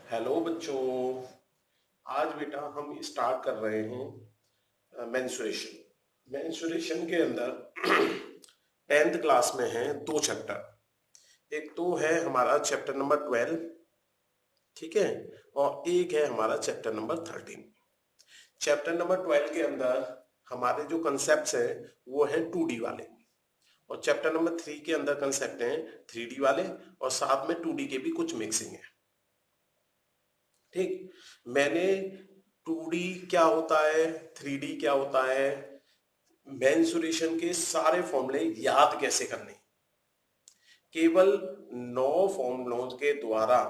Hello बच्चों। आज बेटा हम स्टार्ट कर रहे हैं मेंसुरेशन। मेंसुरेशन के अंदर 10th क्लास में है दो चैप्टर। एक तो है हमारा चैप्टर नंबर 12, ठीक है, और एक है हमारा चैप्टर नंबर 13। चैप्टर नंबर 12 के अंदर हमारे जो कंसेप्ट हैं वो है 2D वाले, और चैप्टर नंबर 3 के अंदर कंसेप्ट हैं 3D वाले, और साथ में 2D के भी कुछ मिक्सिंग है। ठीक, मैंने 2D क्या होता है, 3D क्या होता है, मेंसुरेशन के सारे फॉर्मूले याद कैसे करने, केवल 9 फॉर्मूलों के द्वारा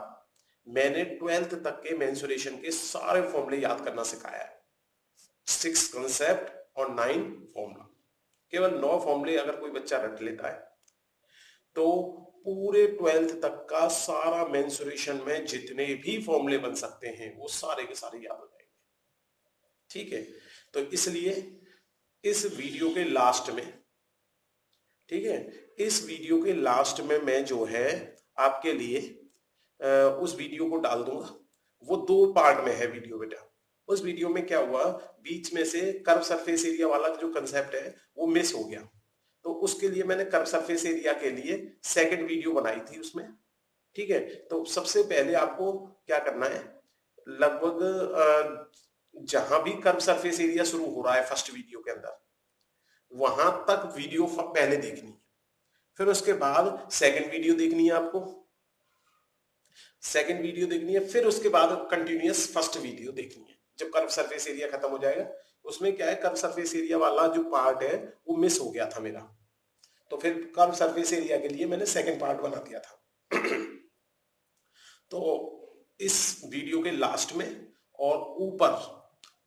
मैंने 12th तक के मेंसुरेशन के सारे फॉर्मूले याद करना सिखाया है। 6 कंसेप्ट और 9 फॉर्मूला, केवल 9 फॉर्मूले अगर कोई बच्चा रट लेता है तो पूरे 12th तक का सारा मेंसुरेशन में जितने भी फॉर्मूले बन सकते हैं वो सारे के सारे याद हो जाएंगे। ठीक है, तो इसलिए इस वीडियो के लास्ट में, ठीक है, इस वीडियो के लास्ट में मैं जो है आपके लिए उस वीडियो को डाल दूंगा। वो दो पार्ट में है वीडियो बेटा। उस वीडियो में क्या हुआ, बीच में से कर्व सरफेस एरिया वाला जो कंसेप्ट है वो मिस हो गया, तो उसके लिए मैंने कर्व सरफेस एरिया के लिए सेकंड वीडियो बनाई थी उसमें। ठीक है, तो सबसे पहले आपको क्या करना है, लगभग जहां भी कर्व सरफेस एरिया शुरू हो रहा है फर्स्ट वीडियो के अंदर, वहां तक वीडियो पहले देखनी है। फिर उसके बाद सेकंड वीडियो देखनी है आपको, सेकंड वीडियो देखनी है, फिर उसके बाद कंटिन्यूअस फर्स्ट वीडियो देखनी है। जब कर्व सरफेस एरिया खत्म हो जाएगा, उसमें क्या है, कर्व सरफेस एरिया वाला जो पार्ट है वो मिस हो गया था मेरा, तो फिर कर्व सरफेस एरिया के लिए मैंने सेकंड पार्ट बना दिया था। तो इस वीडियो के लास्ट में और ऊपर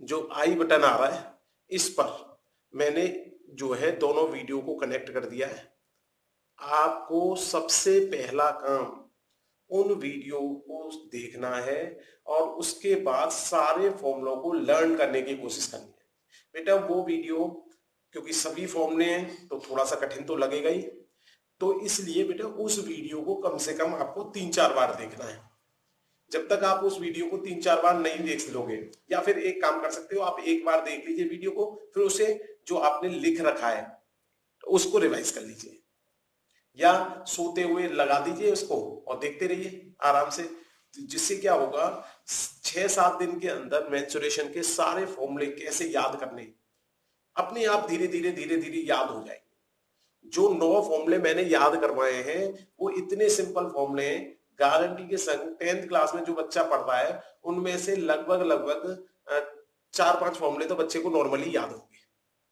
जो आई बटन आ रहा है इस पर मैंने जो है दोनों वीडियो को कनेक्ट कर दिया है। आपको सबसे पहला काम उन वीडियो को देखना है और उसके बाद सारे फॉर्मूलों को लर्न करने की कोशिश करनी है। बेटा वो वीडियो, क्योंकि सभी फॉर्मूले हैं तो थोड़ा सा कठिन तो लगेगा ही, तो इसलिए बेटा उस वीडियो को कम से कम आपको 3-4 बार देखना है। जब तक आप उस वीडियो को 3-4 बार नहीं देख लोगे, या फिर एक काम कर सकते हो, आप एक बार देख लीजिए वीडियो को, फिर उसे जो आपने लिख रखा है उसको रिवाइज कर लीजिए, या सोते हुए लगा दीजिए उसको और देखते रहिए आराम से। जिससे क्या होगा, 6-7 दिन के अंदर मेंसुरेशन के सारे फॉर्मूले कैसे याद करने, अपने आप धीरे धीरे धीरे धीरे याद हो जाएंगे। जो 9 फॉर्मूले मैंने याद करवाए हैं वो इतने सिंपल फॉर्मूले हैं, गारंटी के संग 10th क्लास में जो बच्चा पढ़ रहा है उनमें से लगभग लगभग 4-5 फॉर्मूले तो बच्चे को नॉर्मली याद होंगे।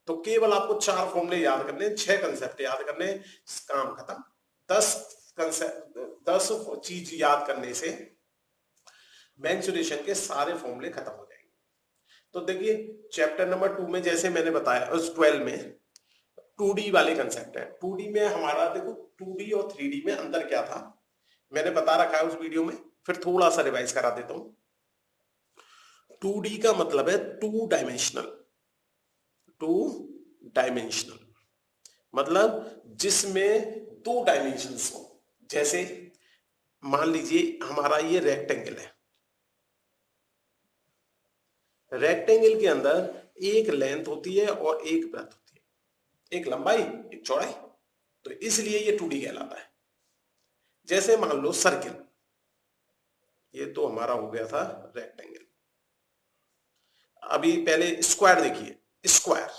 तो केवल आपको 4 फॉर्मूले याद करने, 6 कंसेप्ट याद करने, काम खत्म। 10 कंसेप्ट, 10 चीज याद करने से मेंसुरेशन के सारे फॉर्मूले खत्म हो जाएंगे। तो देखिए चैप्टर नंबर 2 में जैसे मैंने बताया, उस 12 में 2D वाले कंसेप्ट है। 2D में हमारा देखो 2D और 3D में अंतर क्या था मैंने बता रखा है उस वीडियो में, फिर थोड़ा सा रिवाइज करा देता हूं। 2D का मतलब है टू डायमेंशनल। टू डायमेंशनल मतलब जिसमें 2 डायमेंशंस हो। जैसे मान लीजिए हमारा ये रेक्टेंगल है, रेक्टेंगल के अंदर एक लेंथ होती है और एक ब्रेथ होती है, एक लंबाई एक चौड़ाई, तो इसलिए ये 2D कहलाता है। जैसे मान लो सर्किल, ये तो हमारा हो गया था रेक्टेंगल। अभी पहले स्क्वायर देखिए, स्क्वायर,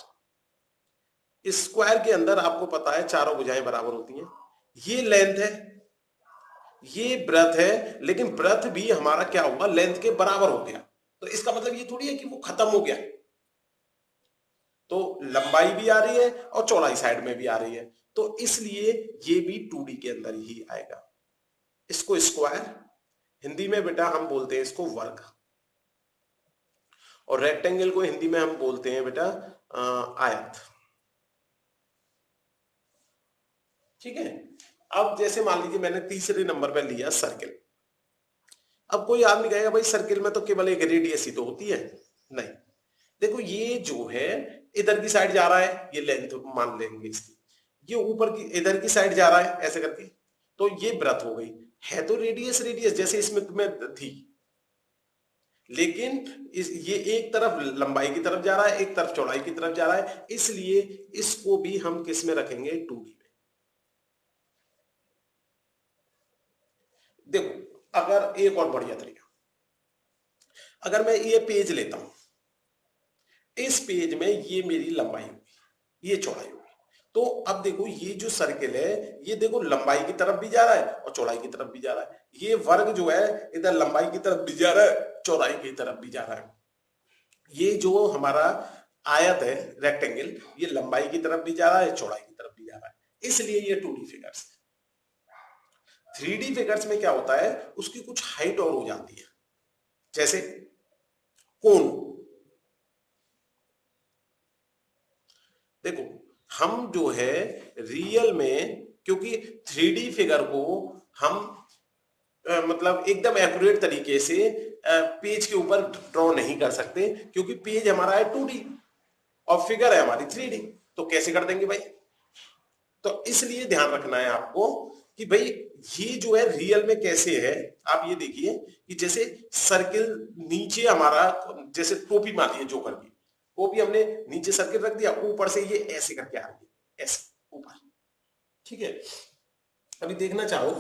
स्क्वायर के अंदर आपको पता है चारों भुजाएं बराबर होती हैं। ये लेंथ है, ये ब्रेथ है, लेकिन ब्रेथ भी हमारा क्या हुआ, लेंथ के बराबर हो गया, तो इसका मतलब ये थोड़ी है कि वो खत्म हो गया। तो लंबाई भी आ रही है और चौड़ाई साइड में भी आ रही है, तो इसलिए ये भी 2D के अंदर ही आएगा। इसको स्क्वायर, हिंदी में बेटा हम बोलते हैं इसको वर्ग, और रेक्टेंगल को हिंदी में हम बोलते हैं बेटा आयत। ठीक है, अब जैसे मान लीजिए मैंने तीसरे नंबर पर लिया सर्किल। अब कोई आदमी कहेगा भाई सर्किल में तो केवल एक रेडियस ही तो होती है। नहीं, देखो ये जो है इधर की साइड जा रहा है, ये लेंथ मान लेंगे इसकी, ये ऊपर की इधर की साइड जा रहा है ऐसे करके, तो ये ब्रेथ हो गई, है तो रेडियस रेडियस जैसे इसमें तुम्हें थी। लेकिन ये एक तरफ लंबाई की तरफ जा रहा है, एक तरफ चौड़ाई की तरफ जा रहा है, इसलिए इसको भी हम किस में रखेंगे, 2D में। देखो अगर एक और बढ़िया तरीका, अगर मैं ये पेज लेता हूं, इस पेज में ये मेरी लंबाई होगी, ये चौड़ाई होगी, तो अब देखो ये जो सर्किल है ये देखो लंबाई की तरफ भी जा रहा है और चौड़ाई की तरफ भी जा रहा है, ये वर्ग जो है इधर लंबाई की तरफ भी जा रहा है, चौड़ाई की तरफ भी जा रहा है। ये जो हमारा आयत है रेक्टेंगल, ये लंबाई की तरफ भी जा रहा है, चौड़ाई की तरफ भी जा रहा है, इसलिए ये 2D फिगर्स है। 3D फिगर्स में क्या होता है, उसकी कुछ हाइट और हो जाती है, जैसे कोण। देखो हम जो है रियल में, क्योंकि 3D फिगर को हम मतलब एकदम एक्यूरेट तरीके से पेज के ऊपर ड्रॉ नहीं कर सकते, क्योंकि पेज हमारा है 2D और फिगर है हमारी 3D, तो कैसे कर देंगे भाई। तो इसलिए ध्यान रखना है आपको कि भाई ये जो है रियल में कैसे है। आप ये देखिए कि जैसे सर्किल नीचे हमारा, जैसे टोपी मारी है जोकर की, वो भी हमने नीचे सर्किल रख दिया, ऊपर से ये ऐसे करके आ रही है, ऐसे ऊपर, ठीक है। अभी देखना चाहो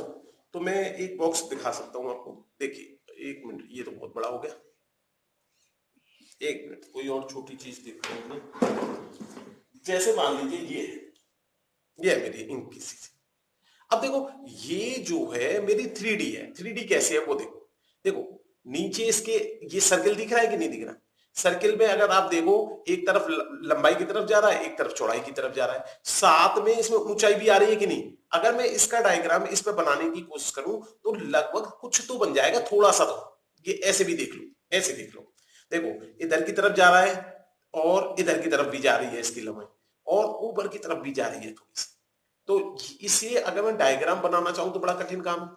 तो मैं एक बॉक्स दिखा सकता हूं आपको, देखिए 1 मिनट, ये तो बहुत बड़ा हो गया, 1 मिनट, कोई और छोटी चीज देखते हैं। जैसे मान लीजिए ये है मेरी इंक की चीज। अब देखो ये जो है मेरी 3D है, 3D कैसे है वो देखो, देखो नीचे इसके ये सर्किल दिख रहा है कि नहीं दिख रहा। सर्किल में अगर आप देखो एक तरफ लंबाई की तरफ जा रहा है, एक तरफ चौड़ाई की तरफ जा रहा है, साथ में इसमें ऊंचाई भी आ रही है कि नहीं। अगर मैं इसका डायग्राम इस पे बनाने की कोशिश करूं तो लगभग कुछ तो बन जाएगा, थोड़ा सा तो ये ऐसे भी देख लो, ऐसे देख लो, देखो इधर की तरफ जा रहा है और इधर की तरफ भी जा रही है इसकी लंबाई, और ऊपर की तरफ भी जा रही है थोड़ी सी। तो इसलिए अगर मैं डायग्राम बनाना चाहूं तो बड़ा कठिन काम है,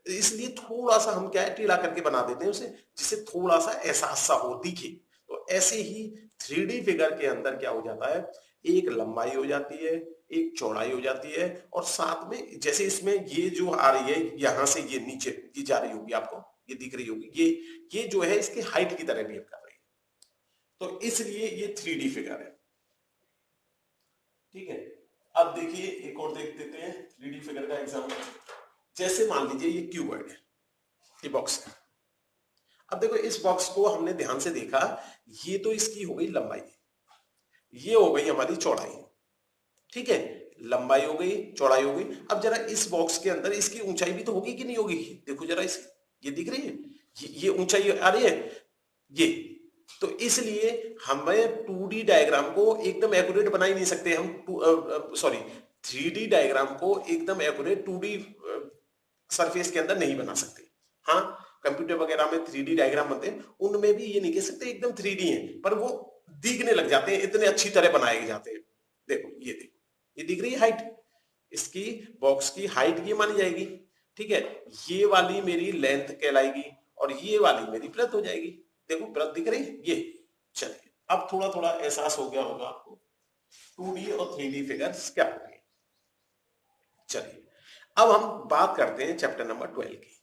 इसलिए थोड़ा सा हम क्या है टेढ़ा करके बना देते हैं उसे, जिससे थोड़ा सा एहसास सा हो, दिखे। तो ऐसे ही 3D फिगर के अंदर क्या हो जाता है, एक लंबाई हो जाती है, एक चौड़ाई हो जाती है, और साथ में जैसे इसमें ये जो आ रही है यहां से ये नीचे ये जा रही होगी, आपको ये दिख रही होगी, ये जो है इसकी हाइट की तरह बिहेव कर रही है, तो इसलिए ये 3D फिगर है, ठीक है। अब देखिए एक और देख देते हैं 3D फिगर का एग्जांपल। जैसे मान लीजिए ये क्यूबॉइड है, ये बॉक्स है। अब देखो इस बॉक्स को हमने ध्यान से देखा, ये तो इसकी हो गई लंबाई, ये हो गई हमारी चौड़ाई, ठीक है, लंबाई हो गई, चौड़ाई हो गई। अब जरा इस बॉक्स के अंदर इसकी ऊंचाई भी तो होगी कि नहीं होगी, देखो जरा इस, ये दिख रही है, ये ऊंचाई आ रही है ये। तो इसलिए हमें 2D डायग्राम को एकदम एक्यूरेट बना ही नहीं सकते हम, सॉरी 3D डायग्राम को एकदम एक्यूरेट 2D सरफेस के अंदर नहीं बना सकते। हाँ कंप्यूटर वगैरह में 3D डायग्राम बनते हैं, उनमें भी ये नहीं कह सकते एकदम 3D है, पर वो दिखने लग जाते हैं, इतने अच्छी तरह बनाए जाते हैं। देखो ये दिख रही है हाइट, इसकी बॉक्स की हाइट ये मानी जाएगी, ठीक है। ये वाली मेरी लेंथ कहलाएगी और ये वाली मेरी ब्रेथ हो जाएगी। देखो ब्रेथ दिख रही है ये। चलिए अब थोड़ा थोड़ा एहसास हो गया होगा आपको 2D और 3D फिगर्स क्या होंगे। चलिए अब हम बात करते हैं चैप्टर नंबर 12 की।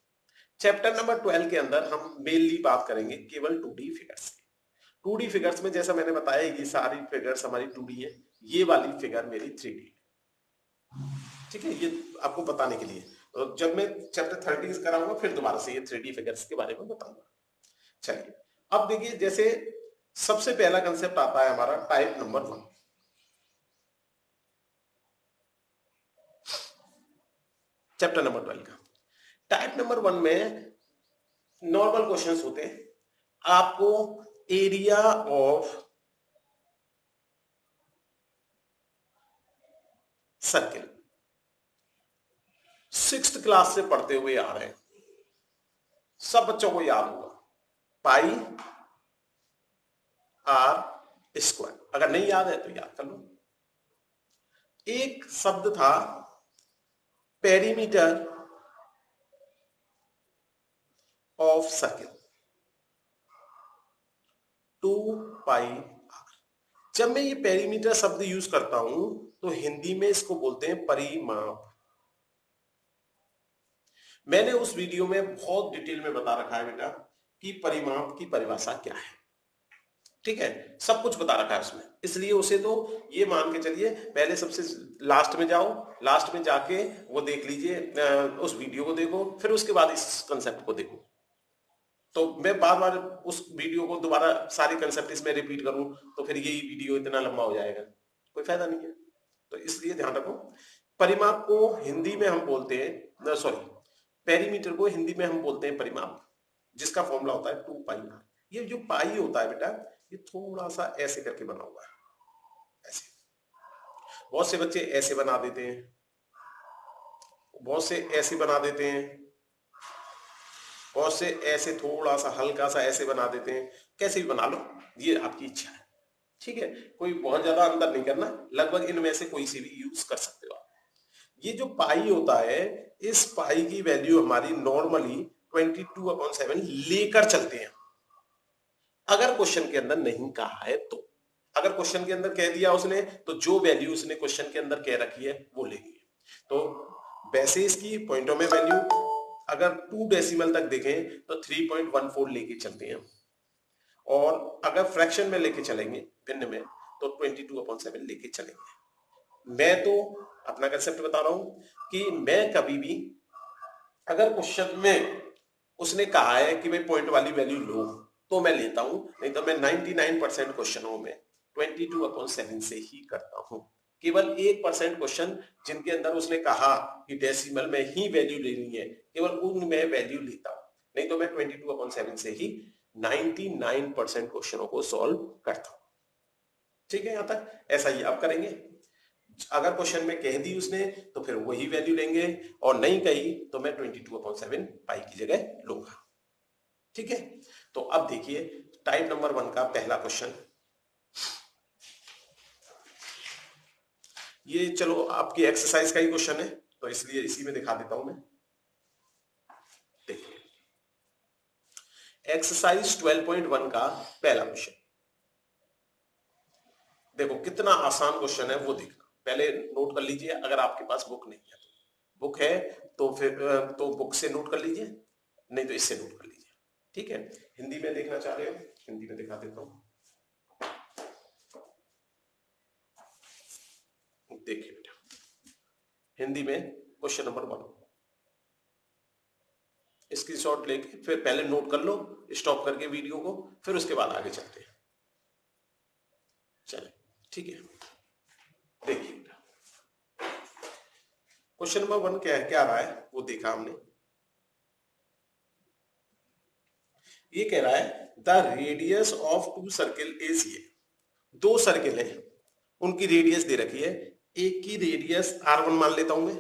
चैप्टर नंबर 12 के अंदर हम मेनली बात करेंगे केवल 2D फिगर्स की। 2D फिगर्स में जैसा मैंने बताया ये सारी फिगर्स हमारी 2D है, ये वाली फिगर मेरी 3D है, ठीक है। ये आपको बताने के लिए, तो जब मैं चैप्टर 30 कराऊंगा फिर दोबारा से ये 3D फिगर्स के बारे में बताऊंगा। चलिए अब देखिए, जैसे सबसे पहला कंसेप्ट आता है हमारा टाइप नंबर 1। चैप्टर नंबर 12 का टाइप नंबर 1 में नॉर्मल क्वेश्चंस होते हैं। आपको area of circle 6th class से पढ़ते हुए आ रहे हैं, सब बच्चों को याद होगा, पाई आर स्क्वायर। अगर नहीं याद है तो याद कर लो। एक शब्द था perimeter of circle 2 pi R. जब मैं ये पेरीमीटर शब्द यूज करता हूं तो हिंदी में इसको बोलते हैं परिमाप। मैंने उस वीडियो में बहुत डिटेल में बता रखा है बेटा कि परिमाप की परिभाषा क्या है। ठीक है, सब कुछ बता रखा है उसमें, इसलिए उसे तो ये मान के चलिए पहले सबसे लास्ट में जाओ, लास्ट में जाके वो देख लीजिए, उस वीडियो को देखो, फिर उसके बाद इस कंसेप्ट को देखो। तो मैं बार बार उस वीडियो को दोबारा सारे कंसेप्ट इसमें रिपीट करूं तो फिर यही वीडियो इतना लंबा हो जाएगा, कोई फायदा नहीं है। तो इसलिए ध्यान रखो, परिमाप को हिंदी में हम बोलते हैं, सॉरी, पेरीमीटर को हिंदी में हम बोलते हैं परिमाप, जिसका फॉर्मूला होता है 2πr। ये जो पाई होता है बेटा, ये थोड़ा सा ऐसे करके बना हुआ है, ऐसे। बहुत से बच्चे ऐसे बना देते हैं, बहुत से ऐसे बना देते हैं, बहुत से ऐसे थोड़ा सा हल्का सा ऐसे बना देते हैं, कैसे भी बना लो, ये आपकी इच्छा है। ठीक है, कोई बहुत ज्यादा अंतर नहीं करना, लगभग इनमें से कोई सी भी यूज कर सकते हो आप। ये जो पाई होता है, इस पाई की वैल्यू हमारी नॉर्मली 22/7 लेकर चलते हैं, अगर क्वेश्चन के अंदर नहीं कहा है तो। अगर क्वेश्चन के अंदर कह दिया उसने, तो जो वैल्यू उसने क्वेश्चन के अंदर कह रखी है वो लेंगे। तो वैसे इसकी पॉइंटों में वैल्यू अगर 2 डेसिमल तक देखें तो 3.14 लेके चलते हैं, और अगर फ्रैक्शन में लेके चलेंगे भिन्न में तो 22/7 लेके चलेंगे। मैं तो अपना कंसेप्ट बता रहा हूं कि मैं कभी भी अगर क्वेश्चन में उसने कहा है कि भाई पॉइंट वाली वैल्यू लो तो मैं लेता हूं, नहीं तो मैं 99% क्वेश्चनों में 22/7 से ही करता हूं। केवल 1% क्वेश्चन जिनके अंदर उसने कहा कि डेसिमल में ही वैल्यू लेनी है, केवल उनमें वैल्यू लेता हूं, नहीं तो मैं 22/7 से ही 99% क्वेश्चनों को सॉल्व करता हूं। ठीक है, यहां तक ऐसा ही आप करेंगे। अगर क्वेश्चन में कह दी उसने तो फिर वही वैल्यू लेंगे, और नहीं कही तो मैं 22/7 पाई की जगह लूंगा। ठीक है, तो अब देखिए टाइप नंबर 1 का पहला क्वेश्चन। ये चलो आपकी एक्सरसाइज का ही क्वेश्चन है, तो इसलिए इसी में दिखा देता हूं मैं। देखिए एक्सरसाइज 12.1 का पहला क्वेश्चन, देखो कितना आसान क्वेश्चन है वो देखना, पहले नोट कर लीजिए। अगर आपके पास बुक नहीं है, तो बुक है तो फिर तो बुक से नोट कर लीजिए, नहीं तो इससे नोट कर लीजिए। ठीक है, हिंदी में देखना चाह रहे हो, हिंदी में दिखा देता हूं। देखिए बेटा, हिंदी में क्वेश्चन नंबर 1, स्क्रीनशॉट लेके फिर पहले नोट कर लो, स्टॉप करके वीडियो को, फिर उसके बाद आगे चलते हैं। चले, ठीक है, देखिए क्वेश्चन नंबर 1 क्या है, क्या रहा है वो देखा हमने। ये कह रहा है the radius of 2 circle is, ये 2 सर्किल है, उनकी रेडियस दे रखी है। एक की रेडियस R1 मान लेता हूं मैं,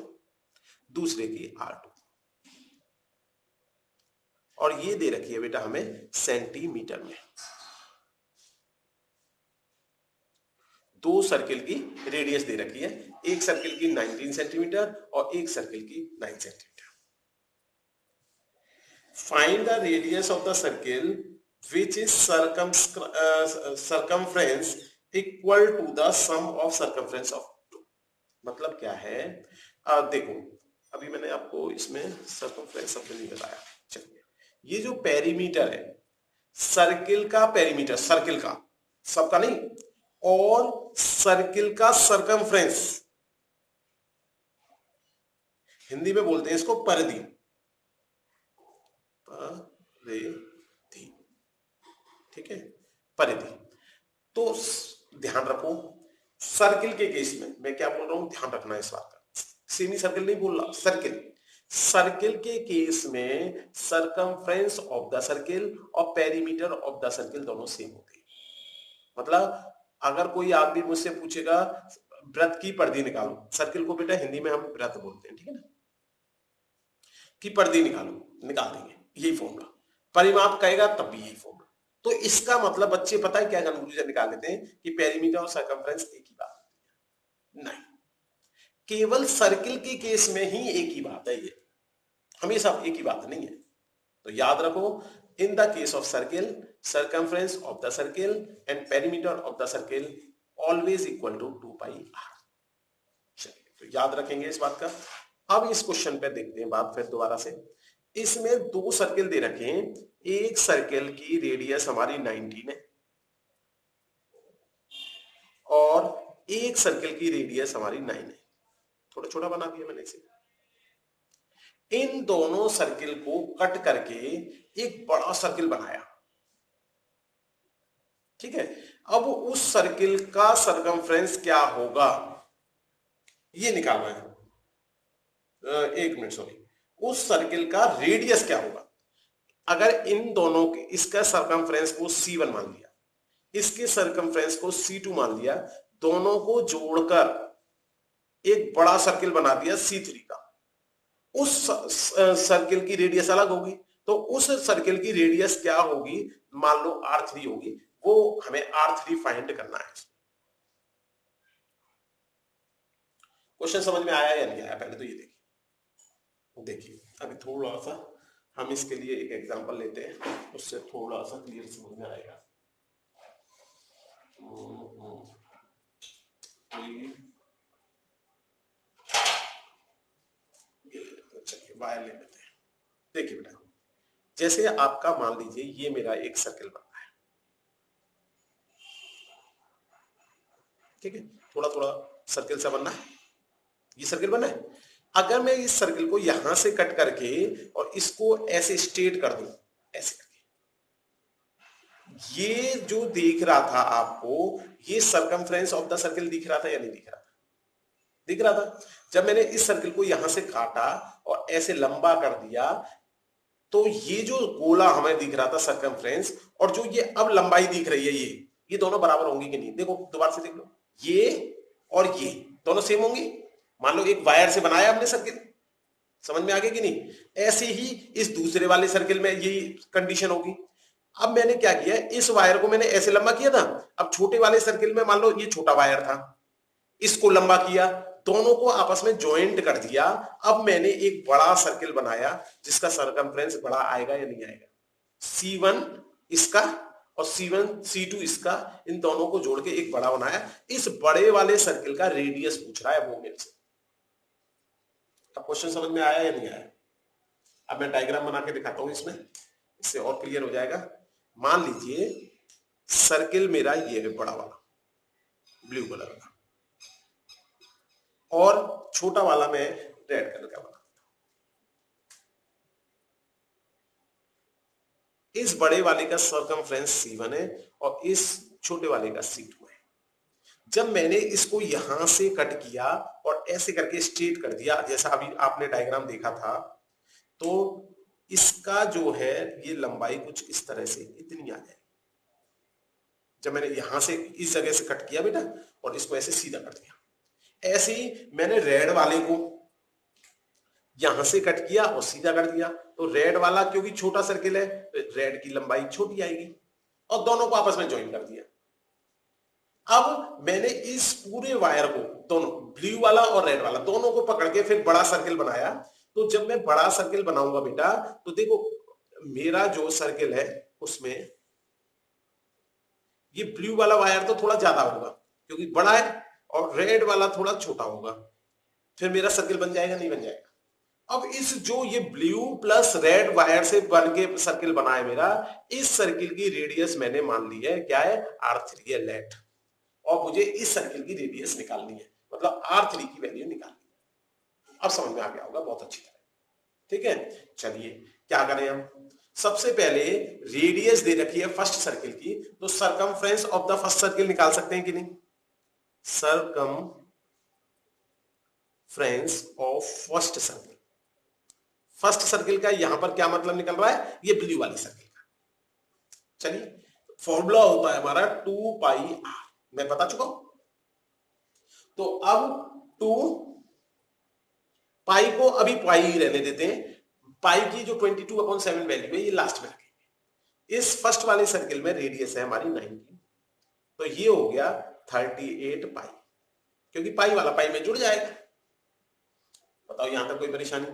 दूसरे की R2, और ये दे रखी है बेटा हमें सेंटीमीटर में। 2 सर्किल की रेडियस दे रखी है, एक सर्किल की 19 सेंटीमीटर और एक सर्किल की 9 centimetre. Find the radius of the circle which is circumference equal to the sum of circumference of 2। मतलब क्या है, देखो अभी मैंने आपको इसमें सर्कमफ्रेंस शब्द नहीं बताया। चलिए, ये जो पेरीमीटर है, सर्किल का पेरीमीटर, सर्किल का, सबका नहीं, और सर्किल का सर्कमफ्रेंस, हिंदी में बोलते हैं इसको परिधि, परिधि। ठीक है, परिधि। तो ध्यान रखो, सर्किल के केस में मैं क्या बोल रहा हूं, ध्यान रखना इस बात का, सेमी सर्किल नहीं बोल रहा, सर्किल। सर्किल के केस में सर्कमफ्रेंस ऑफ द सर्किल और पेरीमीटर ऑफ द सर्किल दोनों सेम होते हैं। मतलब अगर कोई आदमी मुझसे पूछेगा वृत्त की परिधि निकालो, सर्किल को बेटा हिंदी में हम वृत्त बोलते हैं, ठीक है ना, की परिधि निकालो, निकाल देंगे, यही फॉर्मूला। परिमाप कहेगा तब भी यही फॉर्मूला। तो इसका मतलब बच्चे पता है क्या कंक्लूजन निकाल लेते हैं कि पेरीमीटर और सर्कमफ्रेंस एक ही बात है। नहीं, केवल सर्किल के केस में ही एक ही बात है, ये हमेशा एक ही बात नहीं है। तो याद रखो, in the case of circle, circumference of the circle and perimeter of the circle always equal to 2πr। चलिए, तो याद रखेंगे इस बात का। अब इस क्वेश्चन पे देखते हैं बात फिर दोबारा से। इसमें दो सर्किल दे रखे हैं, एक सर्किल की रेडियस हमारी 19 है और एक सर्किल की रेडियस हमारी 9 है। थोड़ा छोटा बना दिया मैंने इसे। इन दोनों सर्किल को कट करके एक बड़ा सर्किल बनाया, ठीक है। अब उस सर्किल का सरकमफ्रेंस क्या होगा ये निकालना है। एक मिनट, सॉरी, उस सर्किल का रेडियस क्या होगा। अगर इन दोनों के, इसका सरकमफ्रेंस को C1 मान लिया, इसके सरकमफ्रेंस को C2 मान लिया, दोनों को जोड़कर एक बड़ा सर्किल बना दिया C3 का, उस सर्किल की रेडियस अलग होगी। तो उस सर्किल की रेडियस क्या होगी, मान लो R3 होगी, वो हमें R3 फाइंड करना है। क्वेश्चन समझ में आया या नहीं आया, पहले तो ये देखिए। अभी थोड़ा सा हम इसके लिए एक एग्जांपल लेते हैं, उससे थोड़ा सा क्लियर समझ में आएगा। चलिए वायर ले लेते हैं। देखिए बेटा, जैसे आपका मान लीजिए ये मेरा एक सर्किल बन रहा है, ठीक है, थोड़ा थोड़ा सर्किल सा बनना है, ये सर्किल बना है। अगर मैं इस सर्किल को यहां से कट करके और इसको ऐसे स्ट्रेट कर दूं, ऐसे करके, ये जो दिख रहा था आपको, ये सरकमफ्रेंस ऑफ द सर्किल दिख रहा था या नहीं दिख रहा था? दिख रहा था। जब मैंने इस सर्किल को यहां से काटा और ऐसे लंबा कर दिया, तो ये जो गोला हमें दिख रहा था सरकमफ्रेंस, और जो ये अब लंबाई दिख रही है, ये दोनों बराबर होंगी कि नहीं? देखो दोबारा से देख लो, ये और ये दोनों सेम होंगी। मान लो एक वायर से बनाया हमने सर्किल, समझ में आ गया कि नहीं? ऐसे ही इस दूसरे वाले सर्किल में यही कंडीशन होगी। अब मैंने क्या किया, इस वायर को मैंने ऐसे लंबा किया था, अब छोटे वाले सर्किल में मान लो ये छोटा वायर था, इसको लंबा किया, दोनों को आपस में ज्वाइंट कर दिया। अब मैंने एक बड़ा सर्किल बनाया जिसका सरकमफ्रेंस बड़ा आएगा या नहीं आएगा? C1 इसका और C1 C2 इसका, इन दोनों को जोड़ के एक बड़ा बनाया। इस बड़े वाले सर्किल का रेडियस पूछ रहा है वो मेरे से। अब क्वेश्चन समझ में आया या नहीं आया? अब मैं डायग्राम बना के दिखाता हूं इसमें, इससे और क्लियर हो जाएगा। मान लीजिए सर्किल मेरा ये है बड़ा वाला ब्लू कलर का, और छोटा वाला मैं रेड कलर का बना। इस बड़े वाले का सरकमफ्रेंस C1 है और इस छोटे वाले का C2 है। जब मैंने इसको यहां से कट किया और ऐसे करके स्ट्रेट कर दिया, जैसा अभी आपने डायग्राम देखा था, तो इसका जो है ये लंबाई कुछ इस तरह से इतनी आ जाएगी। जब मैंने यहां से इस जगह से कट किया बेटा और इसको ऐसे सीधा कर दिया, ऐसे ही मैंने रेड वाले को यहां से कट किया और सीधा कर दिया, तो रेड वाला क्योंकि छोटा सर्किल है, रेड की लंबाई छोटी आएगी, और दोनों को आपस में ज्वाइन कर दिया। अब मैंने इस पूरे वायर को, दोनों ब्लू वाला और रेड वाला, दोनों को पकड़ के फिर बड़ा सर्किल बनाया। तो जब मैं बड़ा सर्किल बनाऊंगा बेटा, तो देखो मेरा जो सर्किल है उसमें ये ब्लू वाला वायर तो थोड़ा ज्यादा होगा क्योंकि बड़ा है, और रेड वाला थोड़ा छोटा होगा। फिर मेरा सर्किल बन जाएगा नहीं बन जाएगा? अब इस जो ये ब्लू प्लस रेड वायर से बन के सर्किल बना है मेरा, इस सर्किल की रेडियस मैंने मान ली है, क्या है? R3 है, लेट। और मुझे इस सर्किल की रेडियस निकालनी है, मतलब R3 की वैल्यू निकालनी है। अब समझ में आ गया होगा बहुत अच्छी तरह, ठीक है। चलिए क्या करें हम, सबसे पहले रेडियस दे रखी है फर्स्ट सर्किल की, तो circumference of the first circle निकाल सकते हैं कि नहीं? Circumference of first circle, first circle का यहां पर क्या मतलब निकल रहा है? ये ब्लू वाली सर्किल का। चलिए फॉर्मूला होता है हमारा 2 पाई r, मैं बता चुका हूं। तो अब 2 पाई को अभी पाई ही रहने देते हैं, पाई की जो 22/7 वैल्यू है ये लास्ट में रखेंगे। इस फर्स्ट वाले सर्किल में रेडियस है हमारी 19, तो ये हो गया 38 पाई, क्योंकि पाई वाला पाई में जुड़ जाएगा। बताओ यहां तक कोई परेशानी?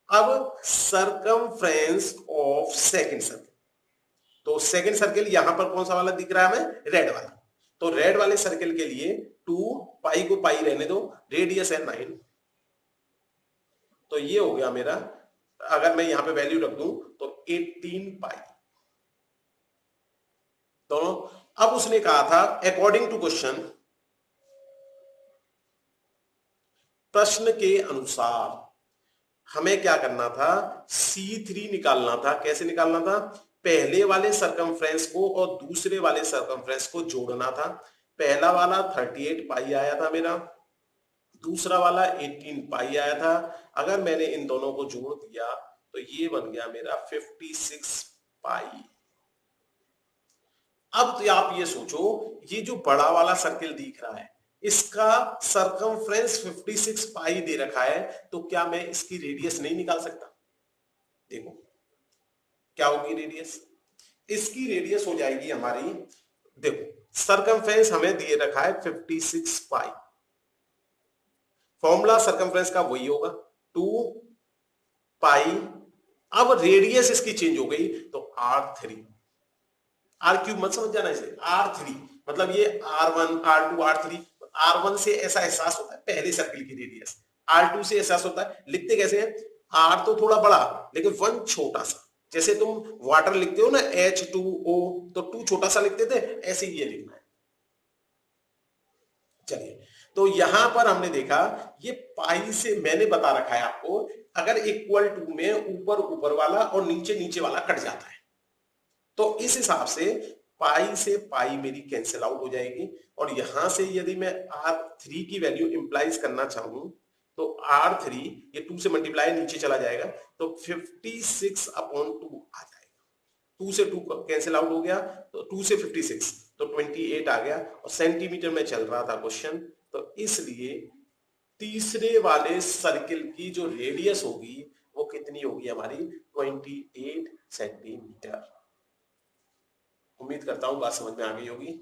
अब सरकमफ्रेंस ऑफ सेकंड सर्किल, तो सेकंड सर्किल यहां पर कौन सा वाला दिख रहा है हमें? रेड वाला। तो रेड वाले सर्किल के लिए 2 पाई को पाई रहने दो, रेडियस है 9, तो ये हो गया मेरा अगर मैं यहां पे वैल्यू रख दूं तो 18 पाई दोनों। अब उसने कहा था अकॉर्डिंग टू क्वेश्चन, प्रश्न के अनुसार हमें क्या करना था, C3 निकालना था। कैसे निकालना था, पहले वाले सरकमफ्रेंस को और दूसरे वाले सरकमफ्रेंस को जोड़ना था। पहला वाला 38 पाई आया था मेरा, दूसरा वाला 18 पाई आया था। अगर मैंने इन दोनों को जोड़ दिया तो ये बन गया मेरा 56 पाई। अब तो आप ये सोचो, ये जो बड़ा वाला सर्किल दिख रहा है इसका सरकमफ्रेंस 56 पाई दे रखा है, तो क्या मैं इसकी रेडियस नहीं निकाल सकता? देखो क्या होगी रेडियस, इसकी रेडियस हो जाएगी हमारी, देखो सरकमफ्रेंस हमें दिए रखा है 56 पाई, फॉर्मूला सरकमफ्रेंस का वही होगा 2 पाई। अब रेडियस इसकी चेंज हो गई तो R3, R³ मत समझ जाना इसे, R3 मतलब ये R1 R2 R3। R1 से ऐसा एहसास होता है पहले सर्किल की रेडियस, R2 से एहसास होता है, लिखते कैसे हैं, R तो थोड़ा बड़ा लेकिन 1 छोटा सा। जैसे तुम वाटर लिखते हो ना H2O, तो 2 छोटा सा लिखते थे, ऐसे ही ये लिखना है। चलिए, तो यहां पर हमने देखा ये पाई से मैंने बता रखा है आपको, अगर इक्वल टू में ऊपर ऊपर वाला और नीचे नीचे वाला कट जाता है तो इस हिसाब से पाई से पाई मेरी कैंसिल आउट हो जाएगी। और यहां से यदि मैं R3 की वैल्यू इंप्लाइज करना चाहूं तो R3 ये 2 से मल्टीप्लाई नीचे चला जाएगा तो 56/2 आ जाएगा। 2 से 2 कैंसिल आउट हो गया तो 2 से 56 तो 28 आ गया, और सेंटीमीटर में चल रहा था क्वेश्चन, तो इसलिए तीसरे वाले सर्किल की जो रेडियस होगी वो कितनी होगी हमारी, 28 सेंटीमीटर। उम्मीद करता हूं बात समझ में आ गई होगी।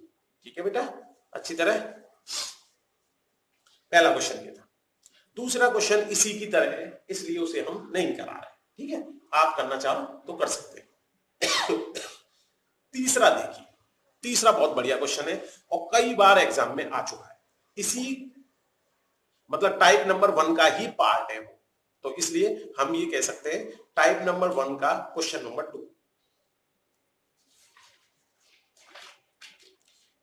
ठीक है बेटा, अच्छी तरह। पहला क्वेश्चन ये था। दूसरा क्वेश्चन इसी की तरह है, इसलिए उसे हम नहीं करा रहे। ठीक है, आप करना चाहो तो कर सकते हैं। तीसरा देखिए, तीसरा बहुत बढ़िया क्वेश्चन है और कई बार एग्जाम में आ चुका है, इसी मतलब टाइप नंबर 1 का ही पार्ट है वो, तो इसलिए हम ये कह सकते हैं टाइप नंबर 1 का क्वेश्चन नंबर 2।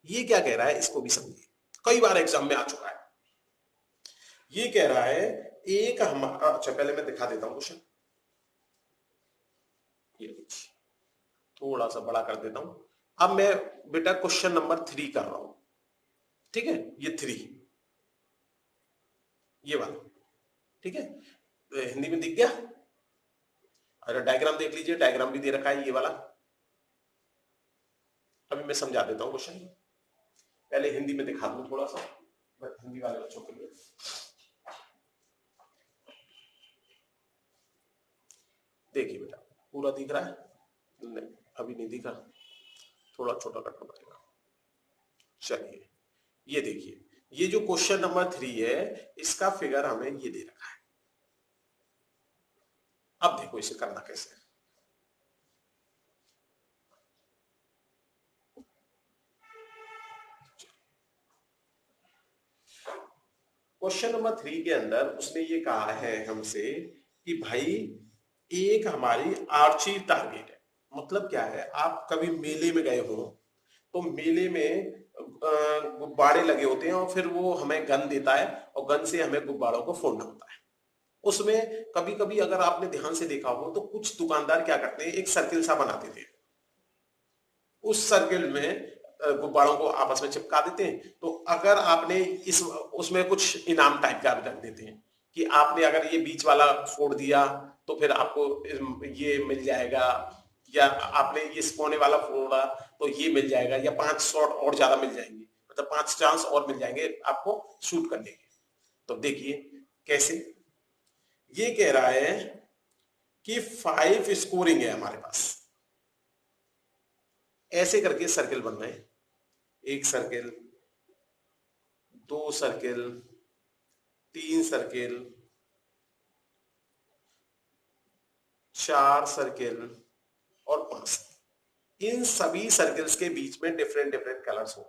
ये क्या कह रहा है इसको भी समझिए, कई बार एग्जाम में आ चुका है। ये कह रहा है एक हमारा, अच्छा पहले मैं दिखा देता हूं क्वेश्चन, ये थोड़ा सा बड़ा कर देता हूं। अब मैं बेटा क्वेश्चन नंबर 3 कर रहा हूं, ठीक है, ये 3 ये वाला, ठीक है, हिंदी में दिख गया। अरे डायग्राम देख लीजिए, डायग्राम भी दे रखा है ये वाला। अभी मैं समझा देता हूं क्वेश्चन, पहले हिंदी में दिखा दूं थोड़ा सा हिंदी वाले बच्चों के लिए। देखिए बेटा, पूरा दिख रहा है? नहीं अभी नहीं दिखा, थोड़ा छोटा करना पड़ेगा। चलिए, ये देखिए, ये जो क्वेश्चन नंबर 3 है इसका फिगर हमें ये दे रखा है। अब देखो इसे करना कैसे है। क्वेश्चन नंबर 3 के अंदर उसने ये कहा है हमसे कि भाई एक हमारी आर्ची टारगेट है। मतलब क्या है, आप कभी मेले में गए हो तो मेले में गुब्बारे लगे होते हैं और फिर वो हमें गन देता है और गन से हमें गुब्बारों को फोड़ना होता है। उसमें कभी कभी अगर आपने ध्यान से देखा हो तो कुछ दुकानदार क्या करते हैं, एक सर्किल सा बनाते थे, उस सर्किल में गुब्बारों को आपस में चिपका देते हैं। तो अगर आपने इस उसमें कुछ इनाम टाइप का रख देते हैं कि आपने अगर ये बीच वाला फोड़ दिया तो फिर आपको ये मिल जाएगा, या आपने ये कोने वाला फोड़ा तो ये मिल जाएगा, या 5 शॉट और ज्यादा मिल जाएंगे, मतलब 5 चांस और मिल जाएंगे आपको शूट करने के। तो देखिए कैसे, ये कह रहा है कि 5 स्कोरिंग है हमारे पास, ऐसे करके सर्किल बनना है। एक सर्किल, 2 सर्किल, 3 सर्किल, 4 सर्किल और 5। इन सभी सर्किल्स के बीच में डिफरेंट डिफरेंट कलर्स हो।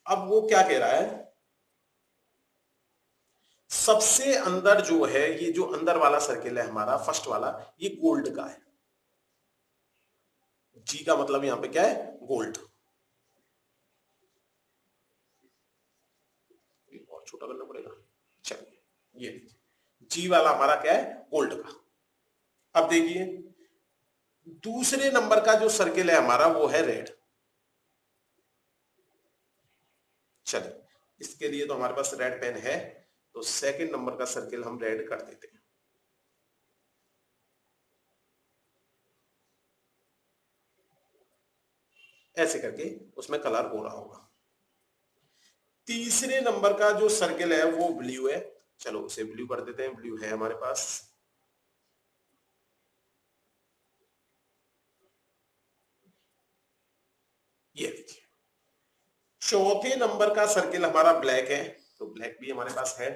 अब वो क्या कह रहा है, सबसे अंदर जो है, ये जो अंदर वाला सर्किल है हमारा फर्स्ट वाला, ये गोल्ड का है। जी का मतलब यहां पे क्या है, गोल्ड। और छोटा करना पड़ेगा, चलिए ये जी वाला हमारा क्या है, गोल्ड का। अब देखिए दूसरे नंबर का जो सर्किल है हमारा वो है रेड। चलिए इसके लिए तो हमारे पास रेड पेन है, तो सेकंड नंबर का सर्किल हम रेड कर देते हैं। ऐसे करके उसमें कलर हो रहा होगा। तीसरे नंबर का जो सर्किल है वो ब्लू है, चलो उसे ब्लू कर देते हैं, ब्लू है हमारे पास। ये देखिए चौथे नंबर का सर्किल हमारा ब्लैक है, तो ब्लैक भी हमारे पास है।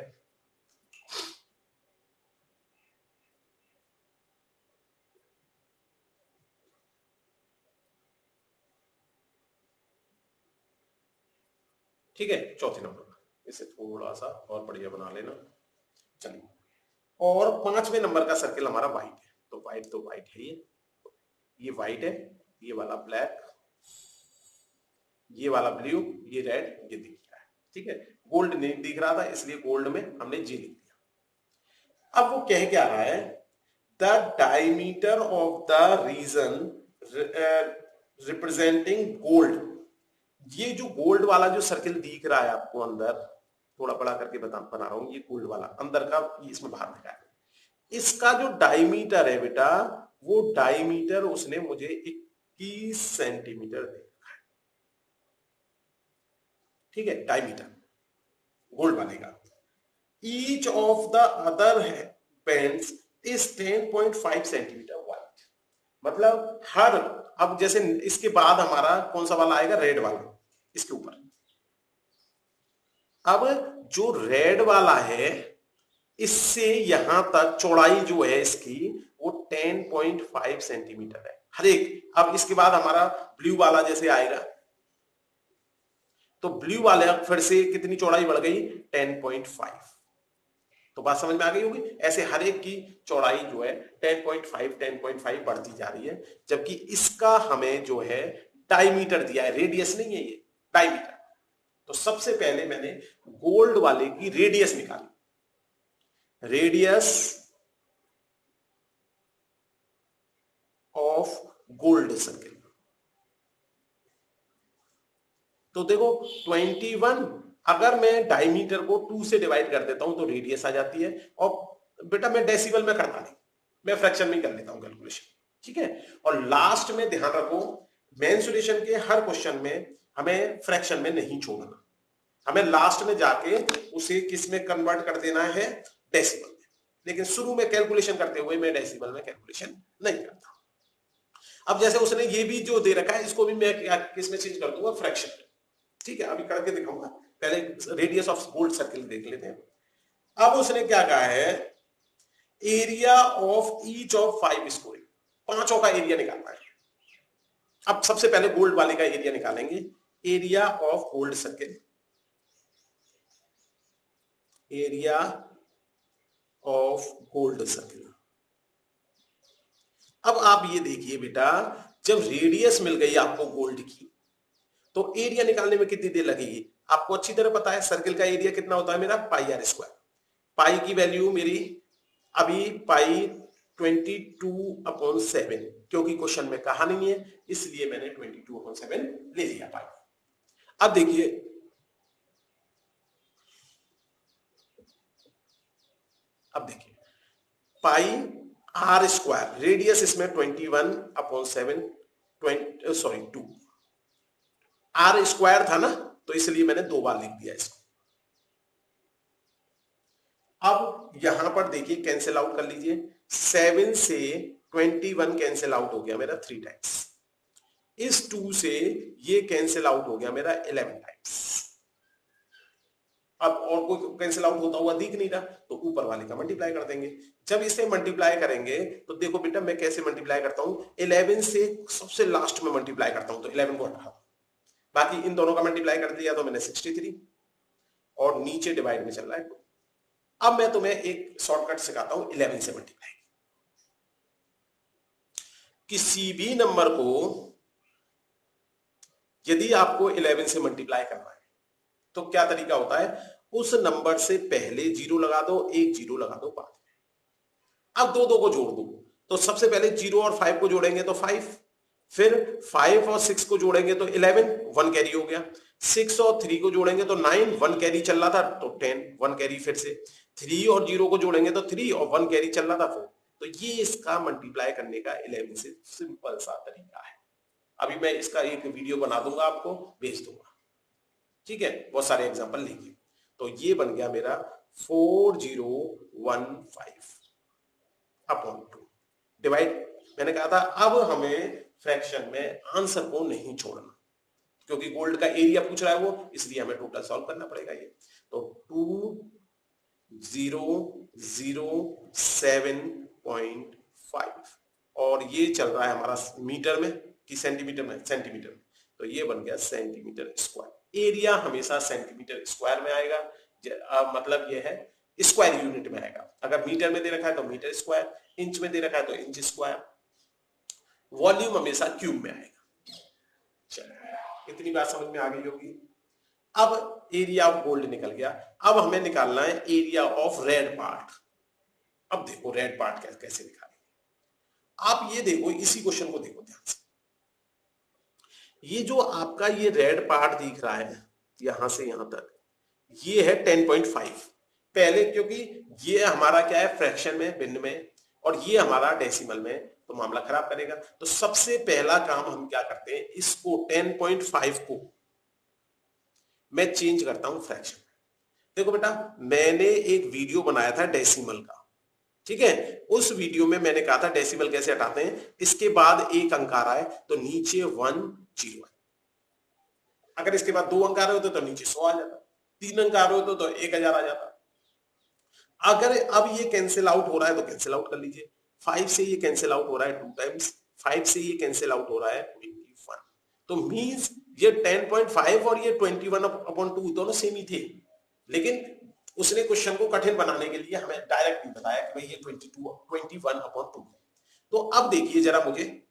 ठीक है, चौथे नंबर का, इसे थोड़ा सा और बढ़िया बना लेना। चलिए, और पांचवें नंबर का सर्किल हमारा व्हाइट है, तो व्हाइट है, ये व्हाइट है, ये वाला ब्लैक, ये वाला ब्लू, ये रेड, ये दिख रहा है। ठीक है, गोल्ड नहीं दिख रहा था इसलिए गोल्ड में हमने जी लिख दिया। अब वो कह क्या रहा है, the diameter of the region representing gold. ये जो गोल्ड वाला जो सर्किल दिख रहा है आपको अंदर, थोड़ा बड़ा करके बना रहा हूं, ये गोल्ड वाला अंदर का, ये इसमें बाहर दिखा है। इसका जो डायमीटर है बेटा, वो डायमीटर उसने मुझे 21 सेंटीमीटर दे रखा है। ठीक है, डायमीटर गोल्ड वाले का। Each of the other pens is 10.5 centimetre wide. मतलब हर, अब जैसे इसके बाद हमारा कौन सा वाला आएगा, रेड वाला, इसके ऊपर। अब जो रेड वाला है इससे यहां तक चौड़ाई जो है इसकी वो 10.5 सेंटीमीटर है हर एक। अब इसके बाद हमारा ब्लू वाला जैसे आएगा, तो ब्लू वाले फिर से कितनी चौड़ाई बढ़ गई, 10.5। तो बात समझ में आ गई होगी। ऐसे हर एक की चौड़ाई जो है 10.5 बढ़ती जा रही है, जबकि इसका हमें जो है डायमीटर दिया है, रेडियस नहीं है ये, डायमीटर। तो सबसे पहले मैंने गोल्ड वाले की रेडियस निकाली, रेडियस ऑफ गोल्ड सर्किल। तो देखो 21, अगर मैं डायमीटर को 2 से डिवाइड कर देता हूं तो रेडियस आ जाती है। और बेटा मैं डेसिबल में करता नहीं, मैं फ्रैक्शन में कर लेता हूं कैलकुलेशन। ठीक है, और लास्ट में ध्यान रखो, मेंसुरेशन के हर क्वेश्चन में हमें फ्रैक्शन में नहीं छोड़ना, हमें लास्ट में जाके उसे किस में कन्वर्ट कर देना है, डेसिबल में। लेकिन शुरू में कैलकुलेशन करते हुए मैं डेसिबल में कैलकुलेशन नहीं करता। अब जैसे उसने ये भी जो दे रखा है, इसको भी मैं किस में चेंज कर दूंगा, फ्रैक्शन। ठीक है, अभी करके दिखाऊंगा, पहले रेडियस ऑफ गोल्ड सर्किल देख लेते हैं। अब उसने क्या कहा है, area of each of 5 scoring, पांचों का एरिया निकालना है। अब सबसे पहले गोल्ड वाले का एरिया निकालेंगे, area of gold circle, area of gold circle. अब आप ये देखिए बेटा, जब रेडियस मिल गई आपको गोल्ड की, तो एरिया निकालने में कितनी देर लगेगी, आपको अच्छी तरह पता है। सर्किल का एरिया कितना होता है मेरा, पाई आर स्क्वायर। पाई की वैल्यू मेरी अभी पाई 22/7, क्योंकि क्वेश्चन में कहा नहीं है इसलिए मैंने 22/7 ले लिया पाई। अब देखिए, पाई आर स्क्वायर, रेडियस इसमें 21/7, 2 आर स्क्वायर था ना, तो इसलिए मैंने 2 बार लिख दिया इसको। अब यहां पर देखिए कैंसिल आउट कर लीजिए, 7 से 21 कैंसिल आउट हो गया मेरा 3 टाइम्स, इस 2 से ये कैंसिल आउट हो गया मेरा 11 टाइम्स। अब और कोई कैंसिल आउट होता हुआ दिख नहीं रहा, तो ऊपर वाले का मल्टीप्लाई कर देंगे। जब इसे मल्टीप्लाई करेंगे तो देखो बेटा मैं कैसे मल्टीप्लाई करता हूं, 11 से सबसे लास्ट में मल्टीप्लाई करता हूं, तो 11 को हटा, बाकी इन दोनों का मल्टीप्लाई कर दिया तो मैंने 63, और नीचे डिवाइड में चल रहा है 2। अब मैं तुम्हें एक शॉर्टकट सिखाता हूं 11 से मल्टीप्लाई। किसी भी नंबर को यदि आपको 11 से मल्टीप्लाई करना है तो क्या तरीका होता है, उस नंबर से पहले जीरो लगा दो, एक जीरो लगा दो बाद में। अब दो दो को जोड़ दो, तो सबसे पहले 0 और 5 को जोड़ेंगे तो 5, फिर 5 और 6 को जोड़ेंगे तो 11, 1 कैरी हो गया। 6 और 3 को जोड़ेंगे तो 9, 1 कैरी चल रहा था तो 10, 1 कैरी। फिर से 3 और 0 को जोड़ेंगे तो 3 और 1 कैरी चल रहा था 4। तो ये इसका मल्टीप्लाई करने का 11 से सिंपल सा तरीका है। अभी मैं इसका एक वीडियो बना दूंगा, आपको भेज दूंगा, ठीक है, बहुत सारे एग्जांपल लेंगे। तो ये बन गया मेरा 4015 अपॉन 2 डिवाइड। मैंने कहा था अब हमें फ्रैक्शन में आंसर को नहीं छोड़ना, क्योंकि गोल्ड का एरिया पूछ रहा है वो, इसलिए हमें टोटल सॉल्व करना पड़ेगा ये। तो 2007.5 और ये चल रहा है हमारा मीटर में कि सेंटीमीटर में, सेंटीमीटर में। तो ये बन गया सेंटीमीटर स्क्वायर। एरिया हमेशा सेंटीमीटर स्क्वायर में आएगा, मतलब ये है स्क्वायर यूनिट में आएगा। अगर मीटर में दे रखा है तो मीटर स्क्वायर, इंच में दे रखा है तो इंच स्क्वायर, वॉल्यूम हमेशा क्यूब में आएगा। चलो इतनी बात समझ में आ गई होगी। अब एरिया ऑफ गोल्ड निकल गया, अब हमें निकालना है एरिया ऑफ रेड पार्ट। अब देखो रेड पार्ट कैसे निकालेंगे। आप ये देखो, इसी क्वेश्चन को देखो ध्यान से। ये जो आपका ये रेड पार्ट दिख रहा है यहां से यहां तक, ये है 10.5 पहले, क्योंकि ये हमारा क्या है फ्रैक्शन में, भिन्न में, और ये हमारा डेसिमल में, तो मामला खराब करेगा। तो सबसे पहला काम हम क्या करते हैं, इसको 10.5 को मैं चेंज करता हूं फ्रैक्शन। देखो बेटा, मैंने एक वीडियो बनाया था डेसिमल का, ठीक है, उस वीडियो में मैंने कहा था डेसिमल कैसे हटाते हैं। इसके बाद एक अंक आ रहा है तो नीचे 1 0 है। अगर इसके बाद 2 अंक आ रहे होते तो नीचे 100 आ जाता, 3 अंक आ रहे होते तो 1000 आ जाता। अगर अब ये कैंसिल आउट हो रहा है तो कैंसिल आउट कर लीजिए। 5 से ये कैंसिल आउट हो रहा है 2 टाइम्स, 5 से ये कैंसिल आउट हो रहा है 21। तो मींस ये 10.5 और ये 21/2 दोनों सेम ही थे, लेकिन उसने क्वेश्चन को कठिन बनाने के लिए हमें डायरेक्ट नहीं बताया कि भाई ये 21/2 है। तो अब देखिए जरा मुझे,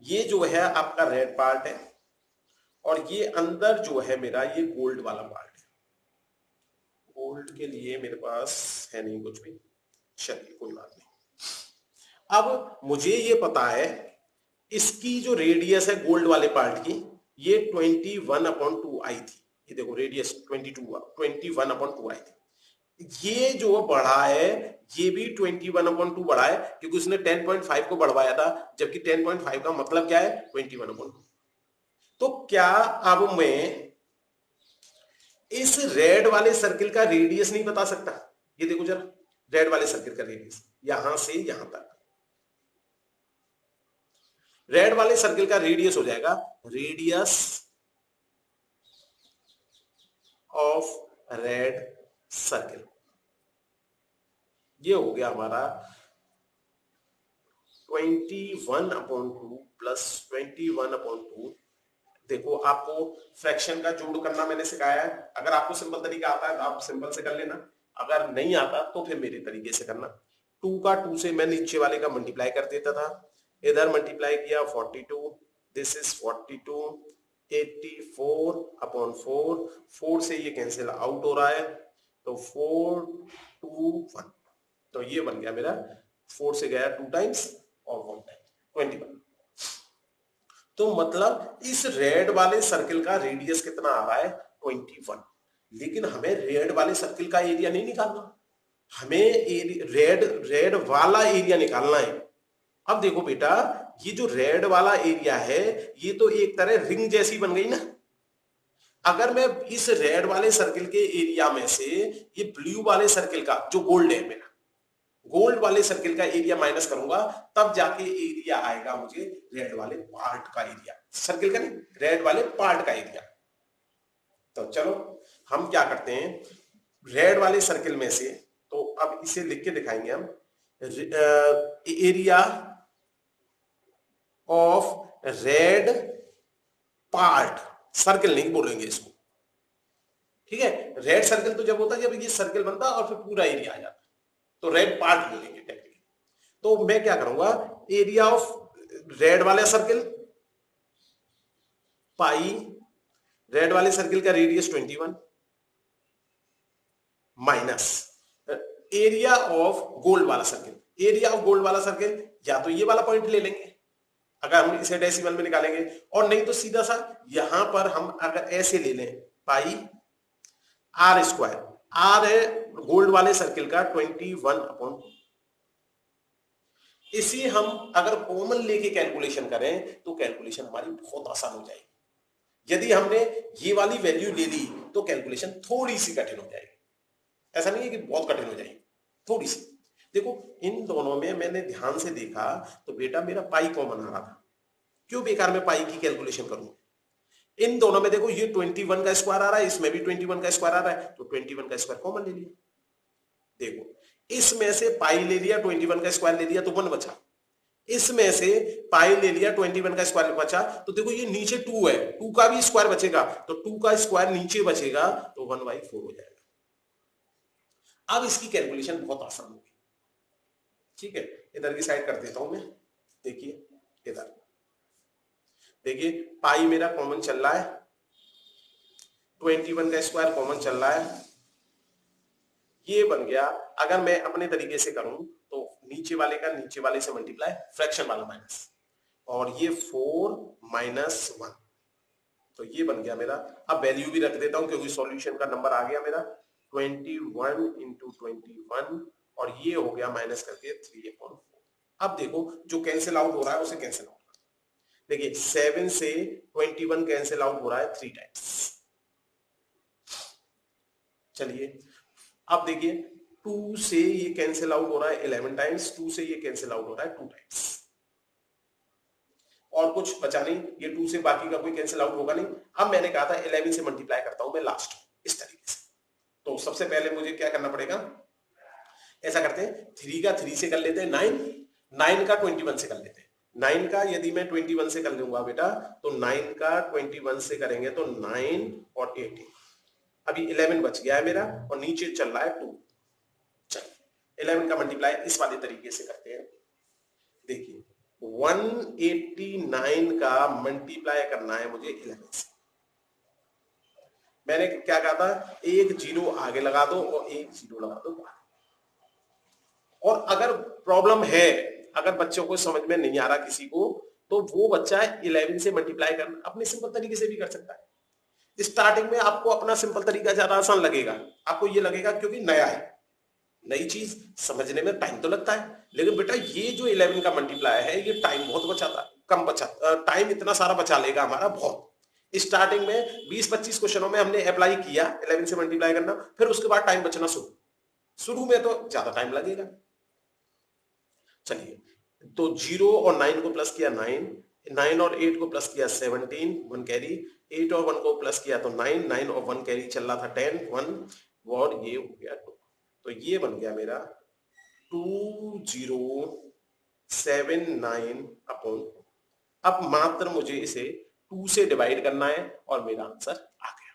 ये जो है आपका रेड पार्ट है और ये अंदर जो है मेरा ये गोल्ड वाला पार्ट है। गोल्ड के लिए मेरे पास है नहीं कुछ भी, चलिए कोई बात नहीं। अब मुझे ये पता है इसकी जो रेडियस है गोल्ड वाले पार्ट की, ये 21/2 आई थी। ये देखो रेडियस 21/2 आई थी। ये जो बढ़ा है ये भी 21/2 बढ़ा है, क्योंकि उसने 10.5 को बढ़वाया था, जबकि 10.5 का मतलब क्या है 21/2। तो क्या अब मैं इस रेड वाले सर्किल का रेडियस नहीं बता सकता? ये देखो जरा, रेड वाले सर्किल का रेडियस यहां से यहां तक, रेड वाले सर्किल का रेडियस हो जाएगा रेडियस ऑफ रेड सर्किल। ये हो गया हमारा 21/2 प्लस 21/2। देखो आपको फ्रैक्शन का जोड़ करना मैंने सिखाया है, अगर आपको सिंपल तरीका आता है तो आप सिंपल से कर लेना, अगर नहीं आता तो फिर मेरे तरीके से करना। 2 का 2 से मैं नीचे वाले का मल्टीप्लाई कर देता था, इधर मल्टीप्लाई किया 42, दिस इज 42, 84/4, 4 से ये कैंसिल आउट हो रहा है तो 4 2 1, तो ये बन गया मेरा 4 से गया 2 टाइम्स और 1 टाइम 21। तो मतलब इस रेड वाले सर्किल का रेडियस कितना आ रहा है 21, लेकिन हमें रेड वाले सर्किल का एरिया नहीं निकालना, हमें रेड वाला एरिया निकालना है। अब देखो बेटा, ये जो रेड वाला एरिया है ये तो एक तरह रिंग जैसी बन गई ना। अगर मैं इस रेड वाले सर्किल के एरिया में से ये ब्लू वाले सर्किल का जो गोल्ड है मेरा, गोल्ड वाले सर्किल का एरिया माइनस करूंगा, तब जाके एरिया आएगा मुझे रेड वाले पार्ट का एरिया, सर्किल का नहीं, रेड वाले पार्ट का एरिया। तो चलो हम क्या करते हैं, रेड वाले सर्किल में से, तो अब इसे लिख के दिखाएंगे हम, area of red part, circle नहीं बोलेंगे इसको, ठीक है, रेड सर्कल तो जब होता है जब ये सर्कल बनता है और फिर पूरा एरिया आ जाता है, तो रेड पार्ट ले लेंगे टेक्निकली। तो मैं क्या करूंगा, एरिया ऑफ रेड वाला सर्कल पाई, रेड वाले सर्कल का radius 21 minus area of gold वाला सर्कल। एरिया ऑफ गोल्ड वाला सर्कल या तो ये वाला पॉइंट ले लेंगे अगर हम इसे डेसिमल में निकालेंगे, और नहीं तो सीधा सा यहां पर हम अगर ऐसे ले लें पाई आर स्क्वायर, आर है गोल्ड वाले सर्कल का 21 इसी हम अगर कॉमन लेके कैलकुलेशन करें तो कैलकुलेशन हमारी बहुत आसान हो जाएगी। यदि हमने ये वाली वैल्यू ले ली तो कैलकुलेशन थोड़ी सी कठिन हो जाएगी, ऐसा नहीं है कि बहुत कठिन हो जाएगी, थोड़ी सी। देखो इन दोनों में मैंने ध्यान से देखा तो बेटा मेरा पाई कॉमन आ रहा था, क्यों बेकार में पाई की कैलकुलेशन करूं। इन दोनों में देखो ये 21 का स्क्वायर आ रहा है, इसमें भी 21 का स्क्वायर आ रहा है, तो 21 का स्क्वायर कॉमन ले लिया। देखो इसमें से पाई ले लिया, 21 का स्क्वायर ले लिया तो 1 बचा, इसमें से पाई ले लिया 21 का स्क्वायर बचा, तो देखो ये नीचे 2 है, 2 का भी स्क्वायर बचेगा, तो 2 का स्क्वायर नीचे बचेगा तो 1/4 हो जाएगा। अब इसकी कैलकुलेशन बहुत आसान होगी। ठीक है, इधर की साइड कर देता हूं मैं। देखिए इधर देखिए पाई मेरा कॉमन चल रहा है, 21 का स्क्वायर कॉमन चल रहा है, ये बन गया। अगर मैं अपने तरीके से करूं तो नीचे वाले का नीचे वाले से मल्टीप्लाई, फ्रैक्शन वाला माइनस, और ये 4 माइनस 1, तो ये बन गया मेरा। अब वैल्यू भी रख देता हूं क्योंकि सॉल्यूशन का नंबर आ गया मेरा 21 इंटू 21, और ये हो गया माइनस करके 3/4। अब देखो जो कैंसिल आउट हो रहा है उसे कैंसिल आउट, देखिए 7 से 21 कैंसिल आउट हो रहा है 3 टाइम्स। चलिए अब देखिए 2 से ये कैंसिल आउट हो रहा है 11 टाइम्स, 2 से ये कैंसिल आउट हो रहा है 2 टाइम्स, और कुछ बचा नहीं, ये 2 से बाकी का कोई कैंसिल आउट होगा नहीं। अब मैंने कहा था 11 से मल्टीप्लाई करता हूं मैं लास्ट इस तरीके से, तो सबसे पहले मुझे क्या करना पड़ेगा, ऐसा करते हैं 3 का 3 से कर लेते हैं 9, 9 का 21 से कर लेते हैं। 9 का यदि मैं 21 से कर लूंगा बेटा तो 9 का 21 से करेंगे तो 9 और 18, अभी 11 बच गया है मेरा और नीचे चल रहा है 2। चलिए 11 का मल्टीप्लाई इस वाले तरीके से करते हैं। देखिए 189 का मल्टीप्लाई करना है मुझे 11 से। मैंने क्या कहा था, एक जीरो आगे लगा दो और एक जीरो लगा दो। और अगर प्रॉब्लम है, अगर बच्चों को समझ में नहीं आ रहा किसी को, तो वो बच्चा 11 से मल्टीप्लाई करना अपने सिंपल तरीके से भी कर सकता है। स्टार्टिंग में आपको अपना सिंपल तरीका ज्यादा आसान लगेगा, आपको ये लगेगा क्योंकि नया है, नई चीज समझने में टाइम तो लगता है, लेकिन बेटा ये जो 11 का मल्टीप्लाई है ये टाइम बहुत बचाता है, कम बचा टाइम इतना सारा बचा लेगा हमारा बहुत। स्टार्टिंग में 20-25 क्वेश्चनों में हमने अप्लाई किया 11 से मल्टीप्लाई करना, फिर उसके बाद टाइम बचना शुरू में तो ज्यादा टाइम लगेगा। चलिए तो 0 और 9 को प्लस किया 9, 9 और 8 को प्लस किया 17, 1 कैरी, 8 और 1 को प्लस किया तो 9, 9 और 1 कैरी चल रहा था 10, 1 और ये हो गया 2, तो ये बन गया मेरा 2079/2। अब मात्र मुझे इसे 2 से डिवाइड करना है और मेरा आंसर आ गया।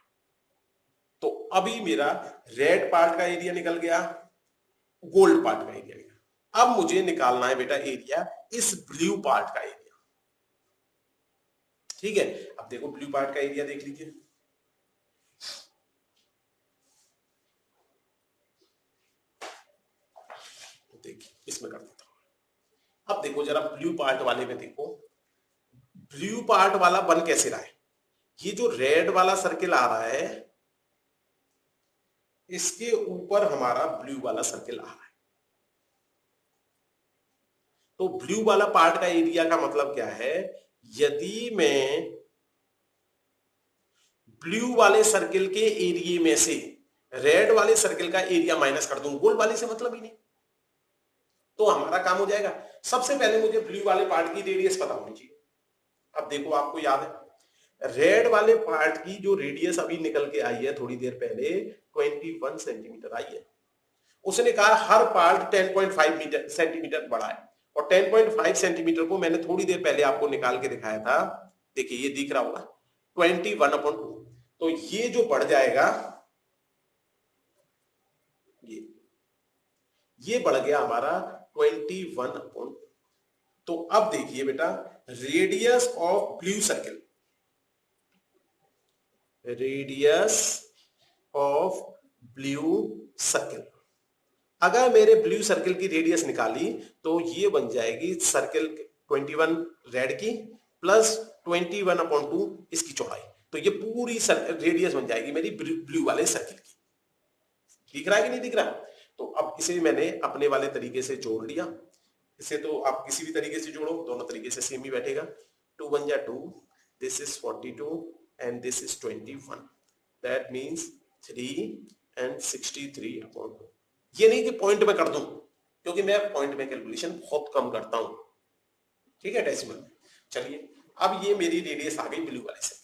तो अभी मेरा रेड पार्ट का एरिया निकल गया, गोल्ड पार्ट का एरिया निकल। अब मुझे निकालना है बेटा एरिया इस ब्लू पार्ट का एरिया। ठीक है, अब देखो ब्लू पार्ट का एरिया देख लीजिए। देखिए इसमें कर देता हूं। अब देखो जरा ब्लू पार्ट वाले में देखो, ब्लू पार्ट वाला बन कैसे रहा है। ये जो रेड वाला सर्किल आ रहा है इसके ऊपर हमारा ब्लू वाला सर्किल आ रहा है, तो ब्लू वाला पार्ट का एरिया का मतलब क्या है, यदि मैं ब्लू वाले सर्किल के एरिया में से रेड वाले सर्किल का एरिया माइनस कर दूं, गोल्ड वाले से मतलब ही नहीं, तो हमारा काम हो जाएगा। सबसे पहले मुझे ब्लू वाले पार्ट की रेडियस पता होनी चाहिए। अब देखो आपको याद है रेड वाले पार्ट की जो रेडियस अभी निकल के आई है थोड़ी देर पहले 21 सेंटीमीटर आई है। उसने कहा हर पार्ट 10.5 सेंटीमीटर बड़ा है, और 10.5 सेंटीमीटर को मैंने थोड़ी देर पहले आपको निकाल के दिखाया था। देखिए ये दिख रहा होगा 21/2, तो ये जो बढ़ जाएगा ये बढ़ गया हमारा 21/2। तो अब देखिए बेटा, radius of blue circle, radius of blue circle, अगर मेरे ब्लू सर्किल की रेडियस निकाली तो ये बन जाएगी सर्किल 21 रेड की प्लस 21/2 इसकी चौड़ाई। तो ये पूरी रेडियस बन जाएगी मेरी ब्लू वाले सर्किल की। दिख रहा है कि नहीं दिख रहा? तो अब इसे मैंने अपने वाले तरीके से जोड़ लिया। इसे तो आप किसी भी तरीके से जोड़ो, दोनों तरीके से सेम ही बैठेगा। 2 1 जा 2, this is 42 and this is 21, that means 3 and 63/2। ये नहीं कि पॉइंट में कर दूं, क्योंकि मैं पॉइंट में कैलकुलेशन बहुत कम करता हूं, ठीक है, डेसिमल में। चलिए, अब ये मेरी रेडियस आ गई ब्लू वाले सर्किल।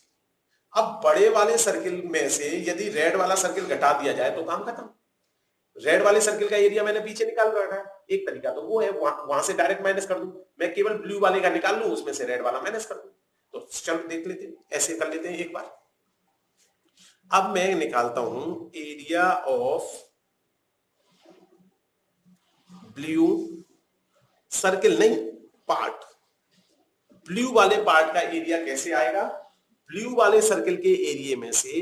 अब बड़े वाले सर्किल में से यदि रेड वाला सर्किल घटा दिया जाए तो काम खत्म। रेड वाले सर्किल का एरिया मैंने पीछे निकाल रखा है, एक तरीका तो वो है वहां से डायरेक्ट माइनस कर दूं, मैं केवल ब्लू वाले का निकाल लूं, उसमें से रेड वाला माइनस कर दूं। तो चलो देख लेते हैं, ऐसे कर लेते हैं एक बार। अब मैं निकालता हूं एरिया ऑफ ब्लू सर्किल, नहीं पार्ट, ब्लू वाले पार्ट का एरिया कैसे आएगा? ब्लू वाले सर्किल के एरिया में से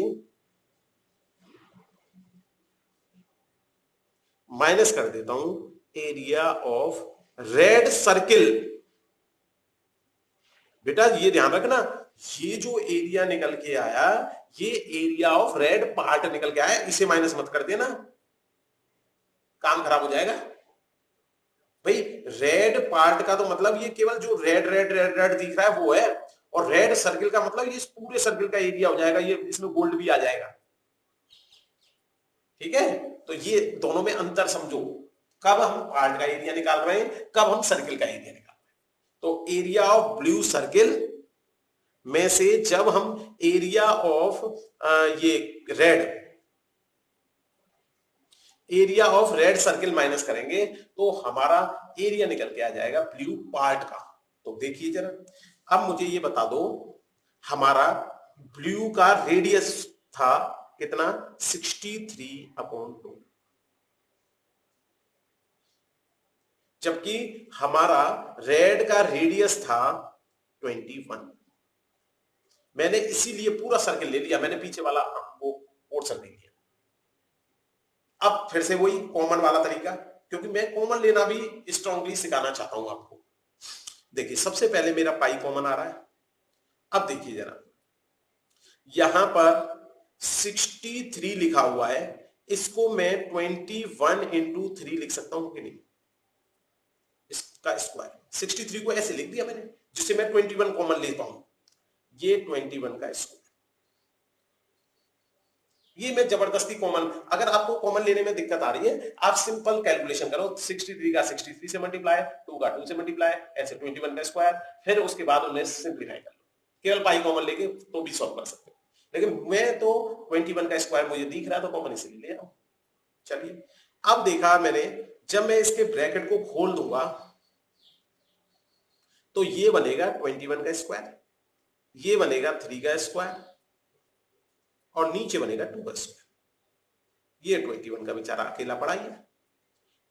माइनस कर देता हूं एरिया ऑफ रेड सर्किल। बेटा ये ध्यान रखना, ये जो एरिया निकल के आया, ये एरिया ऑफ रेड पार्ट निकल के आया, इसे माइनस मत कर देना, काम खराब हो जाएगा भाई। रेड पार्ट का तो मतलब ये केवल जो रेड रेड रेड रेड दिख रहा है वो है, और रेड सर्किल का मतलब ये पूरे सर्किल का एरिया हो जाएगा, ये इसमें गोल्ड भी आ जाएगा, ठीक है। तो ये दोनों में अंतर समझो, कब हम पार्ट का एरिया निकाल रहे हैं, कब हम सर्किल का एरिया निकाल रहे हैं। तो एरिया ऑफ ब्लू सर्किल में से जब हम एरिया ऑफ ये area of red circle minus करेंगे तो हमारा एरिया निकल के आ जाएगा ब्लू पार्ट का। तो देखिए जरा, अब मुझे ये बता दो, हमारा ब्लू का रेडियस था कितना? 63/2, जबकि हमारा रेड का रेडियस था 21। मैंने इसीलिए पूरा सर्किल ले लिया, मैंने पीछे वाला वो और सर्किल लिया। अब फिर से वही कॉमन वाला तरीका, क्योंकि मैं कॉमन लेना भी स्ट्रांगली सिखाना चाहता हूं आपको। देखिए सबसे पहले मेरा पाई कॉमन आ रहा है। अब देखिए जरा, यहां पर 63 लिखा हुआ है, इसको मैं 21/3 लिख सकता हूं कि नहीं? इसका स्क्वायर 63 को ऐसे लिख दिया मैंने, जिससे मैं 21 कॉमन ले पाऊं। ये 21 का स्क्वायर, ये मैं जबरदस्ती कॉमन, अगर आपको कॉमन लेने में दिक्कत आ रही है, आप सिंपल कैलकुलेशन करो, 63 का 63 से मल्टीप्लाई, 2 का 2 से मल्टीप्लाई, ऐसे 21 का स्क्वायर, फिर उसके बाद उन्हें सिंप्लीफाई कर लो। केवल पाई कॉमन लेके तो भी सॉल्व कर सकते हो, लेकिन मैं तो 21 का स्क्वायर मुझे दिख रहा है तो कॉमन इसलिए ले रहा हूं। चलिए, अब देखा मैंने, जब मैं इसके ब्रैकेट को खोल दूंगा तो ये बनेगा 21 का स्क्वायर, ये बनेगा 3 का स्क्वायर, और नीचे बनेगा 2 का स्क्वायर। ये 21 का बेचारा अकेला पड़ा ही है।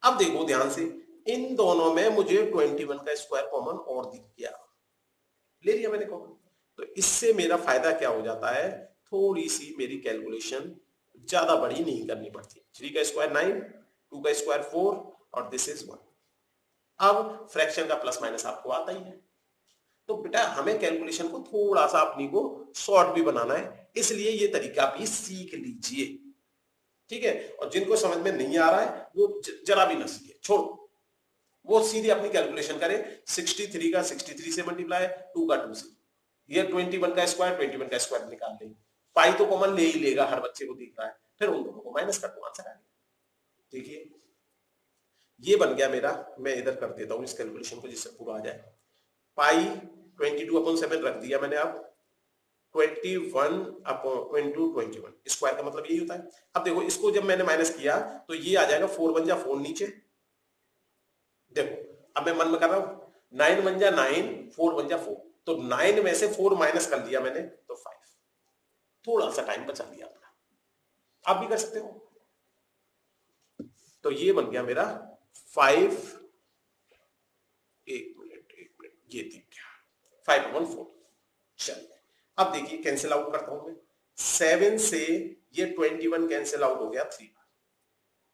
अब देखो ध्यान से, इन दोनों में मुझे 21 का स्क्वायर कॉमन और दिख गया, ले लिया मैंने कॉमन। तो इससे मेरा फायदा क्या हो जाता है, थोड़ी सी मेरी कैलकुलेशन ज्यादा बड़ी नहीं करनी पड़ती। 3 का स्क्वायर 9, 2 का स्क्वायर 4, और दिस इज 1। अब फ्रैक्शन का प्लस माइनस आपको आता ही है, तो बेटा हमें कैलकुलेशन को थोड़ा सा अपनी को शॉर्ट भी बनाना है, इसलिए ये तरीका भी सीख लीजिए, ठीक है। और जिनको समझ में नहीं आ रहा है वो जरा भी ना सीखे, छोड़ो, वो सीधे अपनी कैलकुलेशन करें। 63 का 63 से मल्टीप्लाई, 2 का 2 से, ये 21 का स्क्वायर, 21 का स्क्वायर निकाल ले, पाई तो कॉमन ले ही लेगा, हर बच्चे को दिख रहा है, फिर उन दोनों को माइनस कर दो, आंसर आ गया। देखिए ये बन गया मेरा, मैं इधर कर देता हूं इस कैलकुलेशन को जिससे पूरा आ जाए। पाई 22/7 रख दिया मैंने, अब 21/21 स्क्वायर का मतलब यही होता है। अब देखो इसको जब मैंने माइनस किया तो ये आ जाएगा 4 1 जा 4 नीचे, देखो अब मैं मन में कर रहा हूं, 9 1 जा 9, 4 1 जा 4, तो 9 में से 4 माइनस कर लिया मैंने तो 5, थोड़ा सा टाइम बचा लिया अपना, आप भी कर सकते हो। तो ये बन गया मेरा 5, एक मिनट ये दिख गया 5/4। चलिए अब देखिए कैंसिल आउट करता हूं मैं। 7 से ये 21 कैंसिल आउट हो गया 3,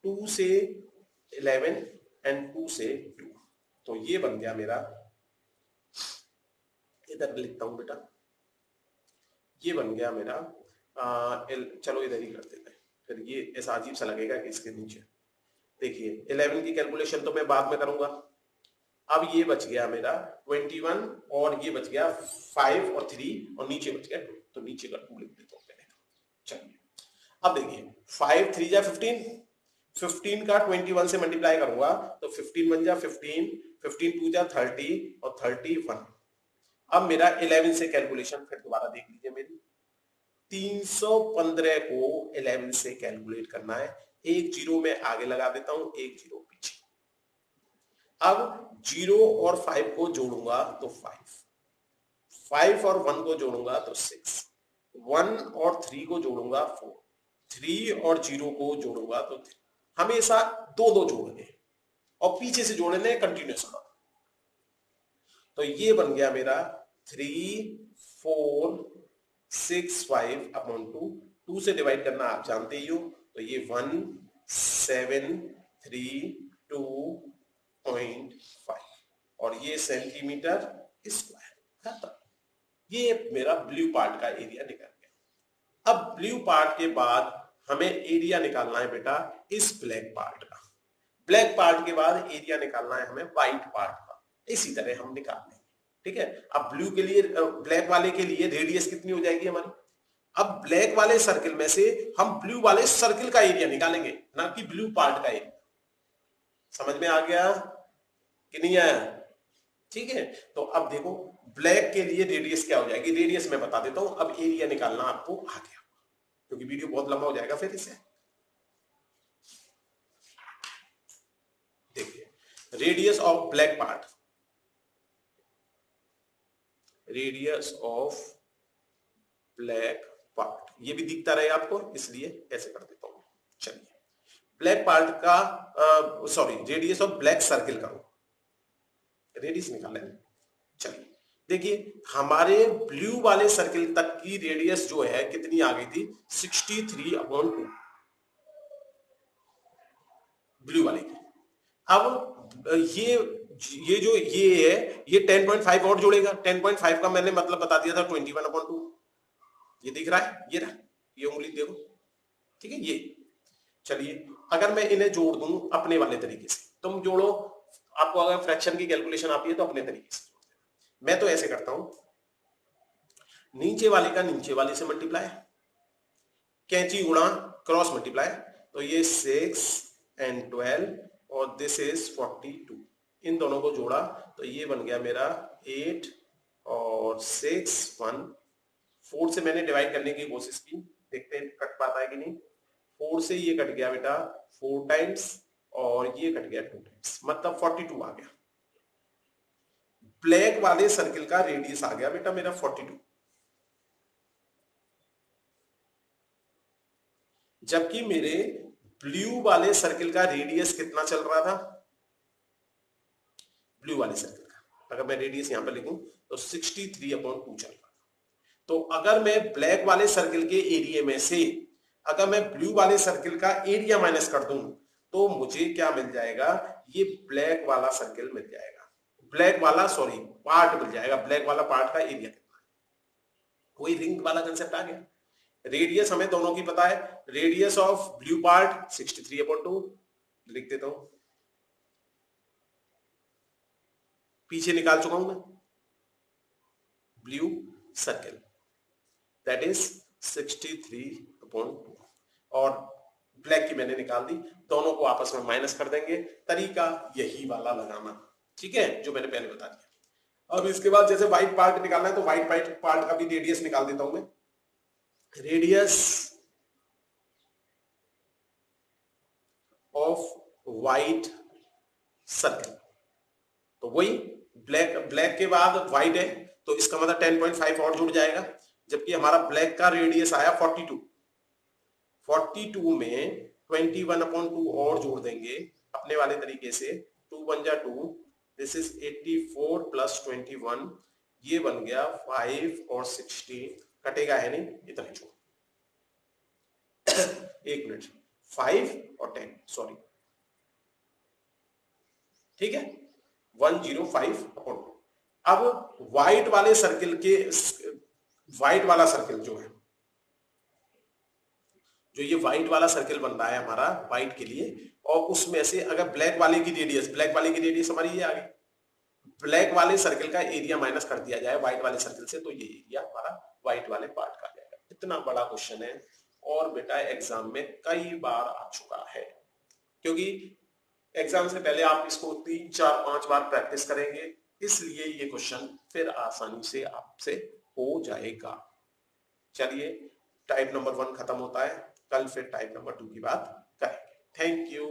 2 से 11 एंड 2 से 2, तो ये बन गया मेरा, इधर लिखता हूं बेटा, ये बन गया मेरा चलो इधर ही कर देते हैं, फिर ये ऐसा अजीब सा लगेगा कि इसके नीचे देखिए 11 की कैलकुलेशन तो मैं बाद में करूंगा। अब ये बच गया मेरा 21 और ये बच गया 5 और 3 और नीचे बच गया 2, तो नीचे का 2 लिख देता हूं पहले। चलिए अब देखिए 5 3 जा 15, 15 का 21 से मल्टीप्लाई करूंगा तो 15 बन जा 15, 15 2 जा 30 और 31। अब मेरा 11 से कैलकुलेशन फिर दोबारा देख लीजिए मेरी, 315 को 11 से कैलकुलेट करना है। एक जीरो में आगे लगा देता हूं, एक जीरो पीछे। अब 0 और 5 को जोड़ूंगा तो 5, 5 और 1 को जोड़ूंगा तो 6, 1 और 3 को जोड़ूंगा 4, 3 और 0 को जोड़ूंगा तो 3। हमेशा दो दो जोड़ने और पीछे से जोड़ने कंटिन्यूस होना। तो ये बन गया मेरा 3 4 6 5/2, 2 से डिवाइड करना आप जानते ही हो, तो ये 1 7 3 2.5 और ये सेंटीमीटर स्क्वायर खत्म। ये मेरा ब्लू पार्ट का एरिया निकल गया। अब ब्लू पार्ट के बाद हमें एरिया निकालना है बेटा इस ब्लैक पार्ट का। ब्लैक पार्ट के बाद एरिया निकालना है हमें व्हाइट पार्ट का। इसी तरह हम निकाल लेंगे, ठीक है। अब ब्लू के लिए, ब्लैक वाले के लिए रेडियस कितनी हो जाएगी हमारी। अब ब्लैक वाले सर्किल में से हम ब्लू वाले सर्किल का एरिया निकालेंगे, ना कि ब्लू पार्ट का एरिया। समझ में आ गया कि नहीं आया? ठीक है। तो अब देखो ब्लैक के लिए रेडियस क्या हो जाएगी, रेडियस मैं बता देता हूं, अब एरिया निकालना आपको आ गया, क्योंकि वीडियो बहुत लंबा हो जाएगा फिर इसे। देखिए radius of black part, radius of black part, ये भी दिखता रहे आपको, इसलिए ऐसे कर देता हूं। चलिए ब्लैक पार्ट का sorry radius of black circle करो, रेडियस निकालें। चलिए देखिए हमारे ब्लू वाले सर्किल तक की रेडियस जो है कितनी आ गई थी, 63/2 ब्लू वाले की। अब ये जो ये है ये 10.5 और जोड़ेगा। 10.5 का मैंने मतलब बता दिया था 21/2, ये दिख रहा है, ये रहा, ये उंगली देखो, ठीक है ये। चलिए अगर मैं इन्हें जोड़ दूं अपने वाले तरीके से, तुम जोड़ो, आपको अगर फ्रैक्शन की कैलकुलेशन आती है तो अपने तरीके से जोड़ते हैं। मैं तो ऐसे करता हूं, नीचे वाले का नीचे वाले से मल्टीप्लाई, कैंची गुणा क्रॉस मल्टीप्लाई, तो ये 6 and 12 और दिस इज 42। इन दोनों को जोड़ा तो ये बन गया मेरा 8 और 6 1। 4 से मैंने डिवाइड करने की कोशिश की, देखते हैं कट पाता है कि नहीं। 4 से ये कट गया बेटा 4 टाइम्स और ये कट गया 2 टाइम्स, मतलब 42 आ गया। ब्लैक वाले सर्किल का रेडियस आ गया बेटा मेरा 42, जबकि मेरे ब्लू वाले सर्किल का रेडियस कितना चल रहा था, ब्लू वाले सर्किल का अगर मैं रेडियस यहां पर लिखूं तो 63/2 चल रहा था। तो अगर मैं ब्लैक वाले सर्किल के एरिया में से अगर मैं ब्लू वाले सर्किल का एरिया माइनस कर दूं तो मुझे क्या मिल जाएगा, ये ब्लैक वाला सर्किल मिल जाएगा, ब्लैक वाला सॉरी पार्ट मिल जाएगा। ब्लैक वाला पार्ट का एरिया कितना है, कोई रिंग वाला कंसेप्ट आ गया। रेडियस हमें दोनों की पता है, रेडियस ऑफ ब्लू पार्ट 63/2 लिख देता हूं, पीछे निकाल चुका हूं मैं ब्लू सर्किल दैट इज 63/2 और ब्लैक की मैंने निकाल दी। दोनों को आपस में माइनस कर देंगे, तरीका यही वाला लगाना, ठीक है, जो मैंने पहले बता दिया। अब इसके बाद जैसे व्हाइट पार्ट निकालना है तो व्हाइट पार्ट का भी रेडियस निकाल देता हूं मैं। रेडियस ऑफ व्हाइट सर्किल, तो वही ब्लैक के बाद व्हाइट है तो इसका मतलब 10.5 और जुड़ जाएगा, जबकि हमारा ब्लैक का रेडियस आया 42 में 21/2 और जोड़ देंगे। अब अपने वाले तरीके से 2 1 जा 2, दिस इज 84 प्लस 21, ये बन गया 5 और 16, कटेगा है नहीं, इतना छोड़। एक मिनट, 5 और 10, सॉरी, ठीक है, 105 अपॉन 2। अब व्हाइट वाले सर्किल के, व्हाइट वाला सर्किल जो है, जो ये व्हाइट वाला सर्किल बन रहा है हमारा व्हाइट के लिए, और उसमें से अगर ब्लैक वाले की रेडियस, ब्लैक वाले की रेडियस हमारी ये आ गई, ब्लैक वाले सर्किल का एरिया माइनस कर दिया जाए व्हाइट वाले सर्किल से, तो ये एरिया हमारा व्हाइट वाले पार्ट का आ जाएगा। इतना बड़ा क्वेश्चन है और बेटा एग्जाम में कई बार आ चुका है, क्योंकि एग्जाम से पहले आप इसको 3 4 5 बार प्रैक्टिस करेंगे, इसलिए ये क्वेश्चन फिर आसानी से आपसे हो जाएगा। चलिए, टाइप नंबर 1 खत्म होता है, कल फिर टाइप नंबर 2 की बात करेंगे। Thank you.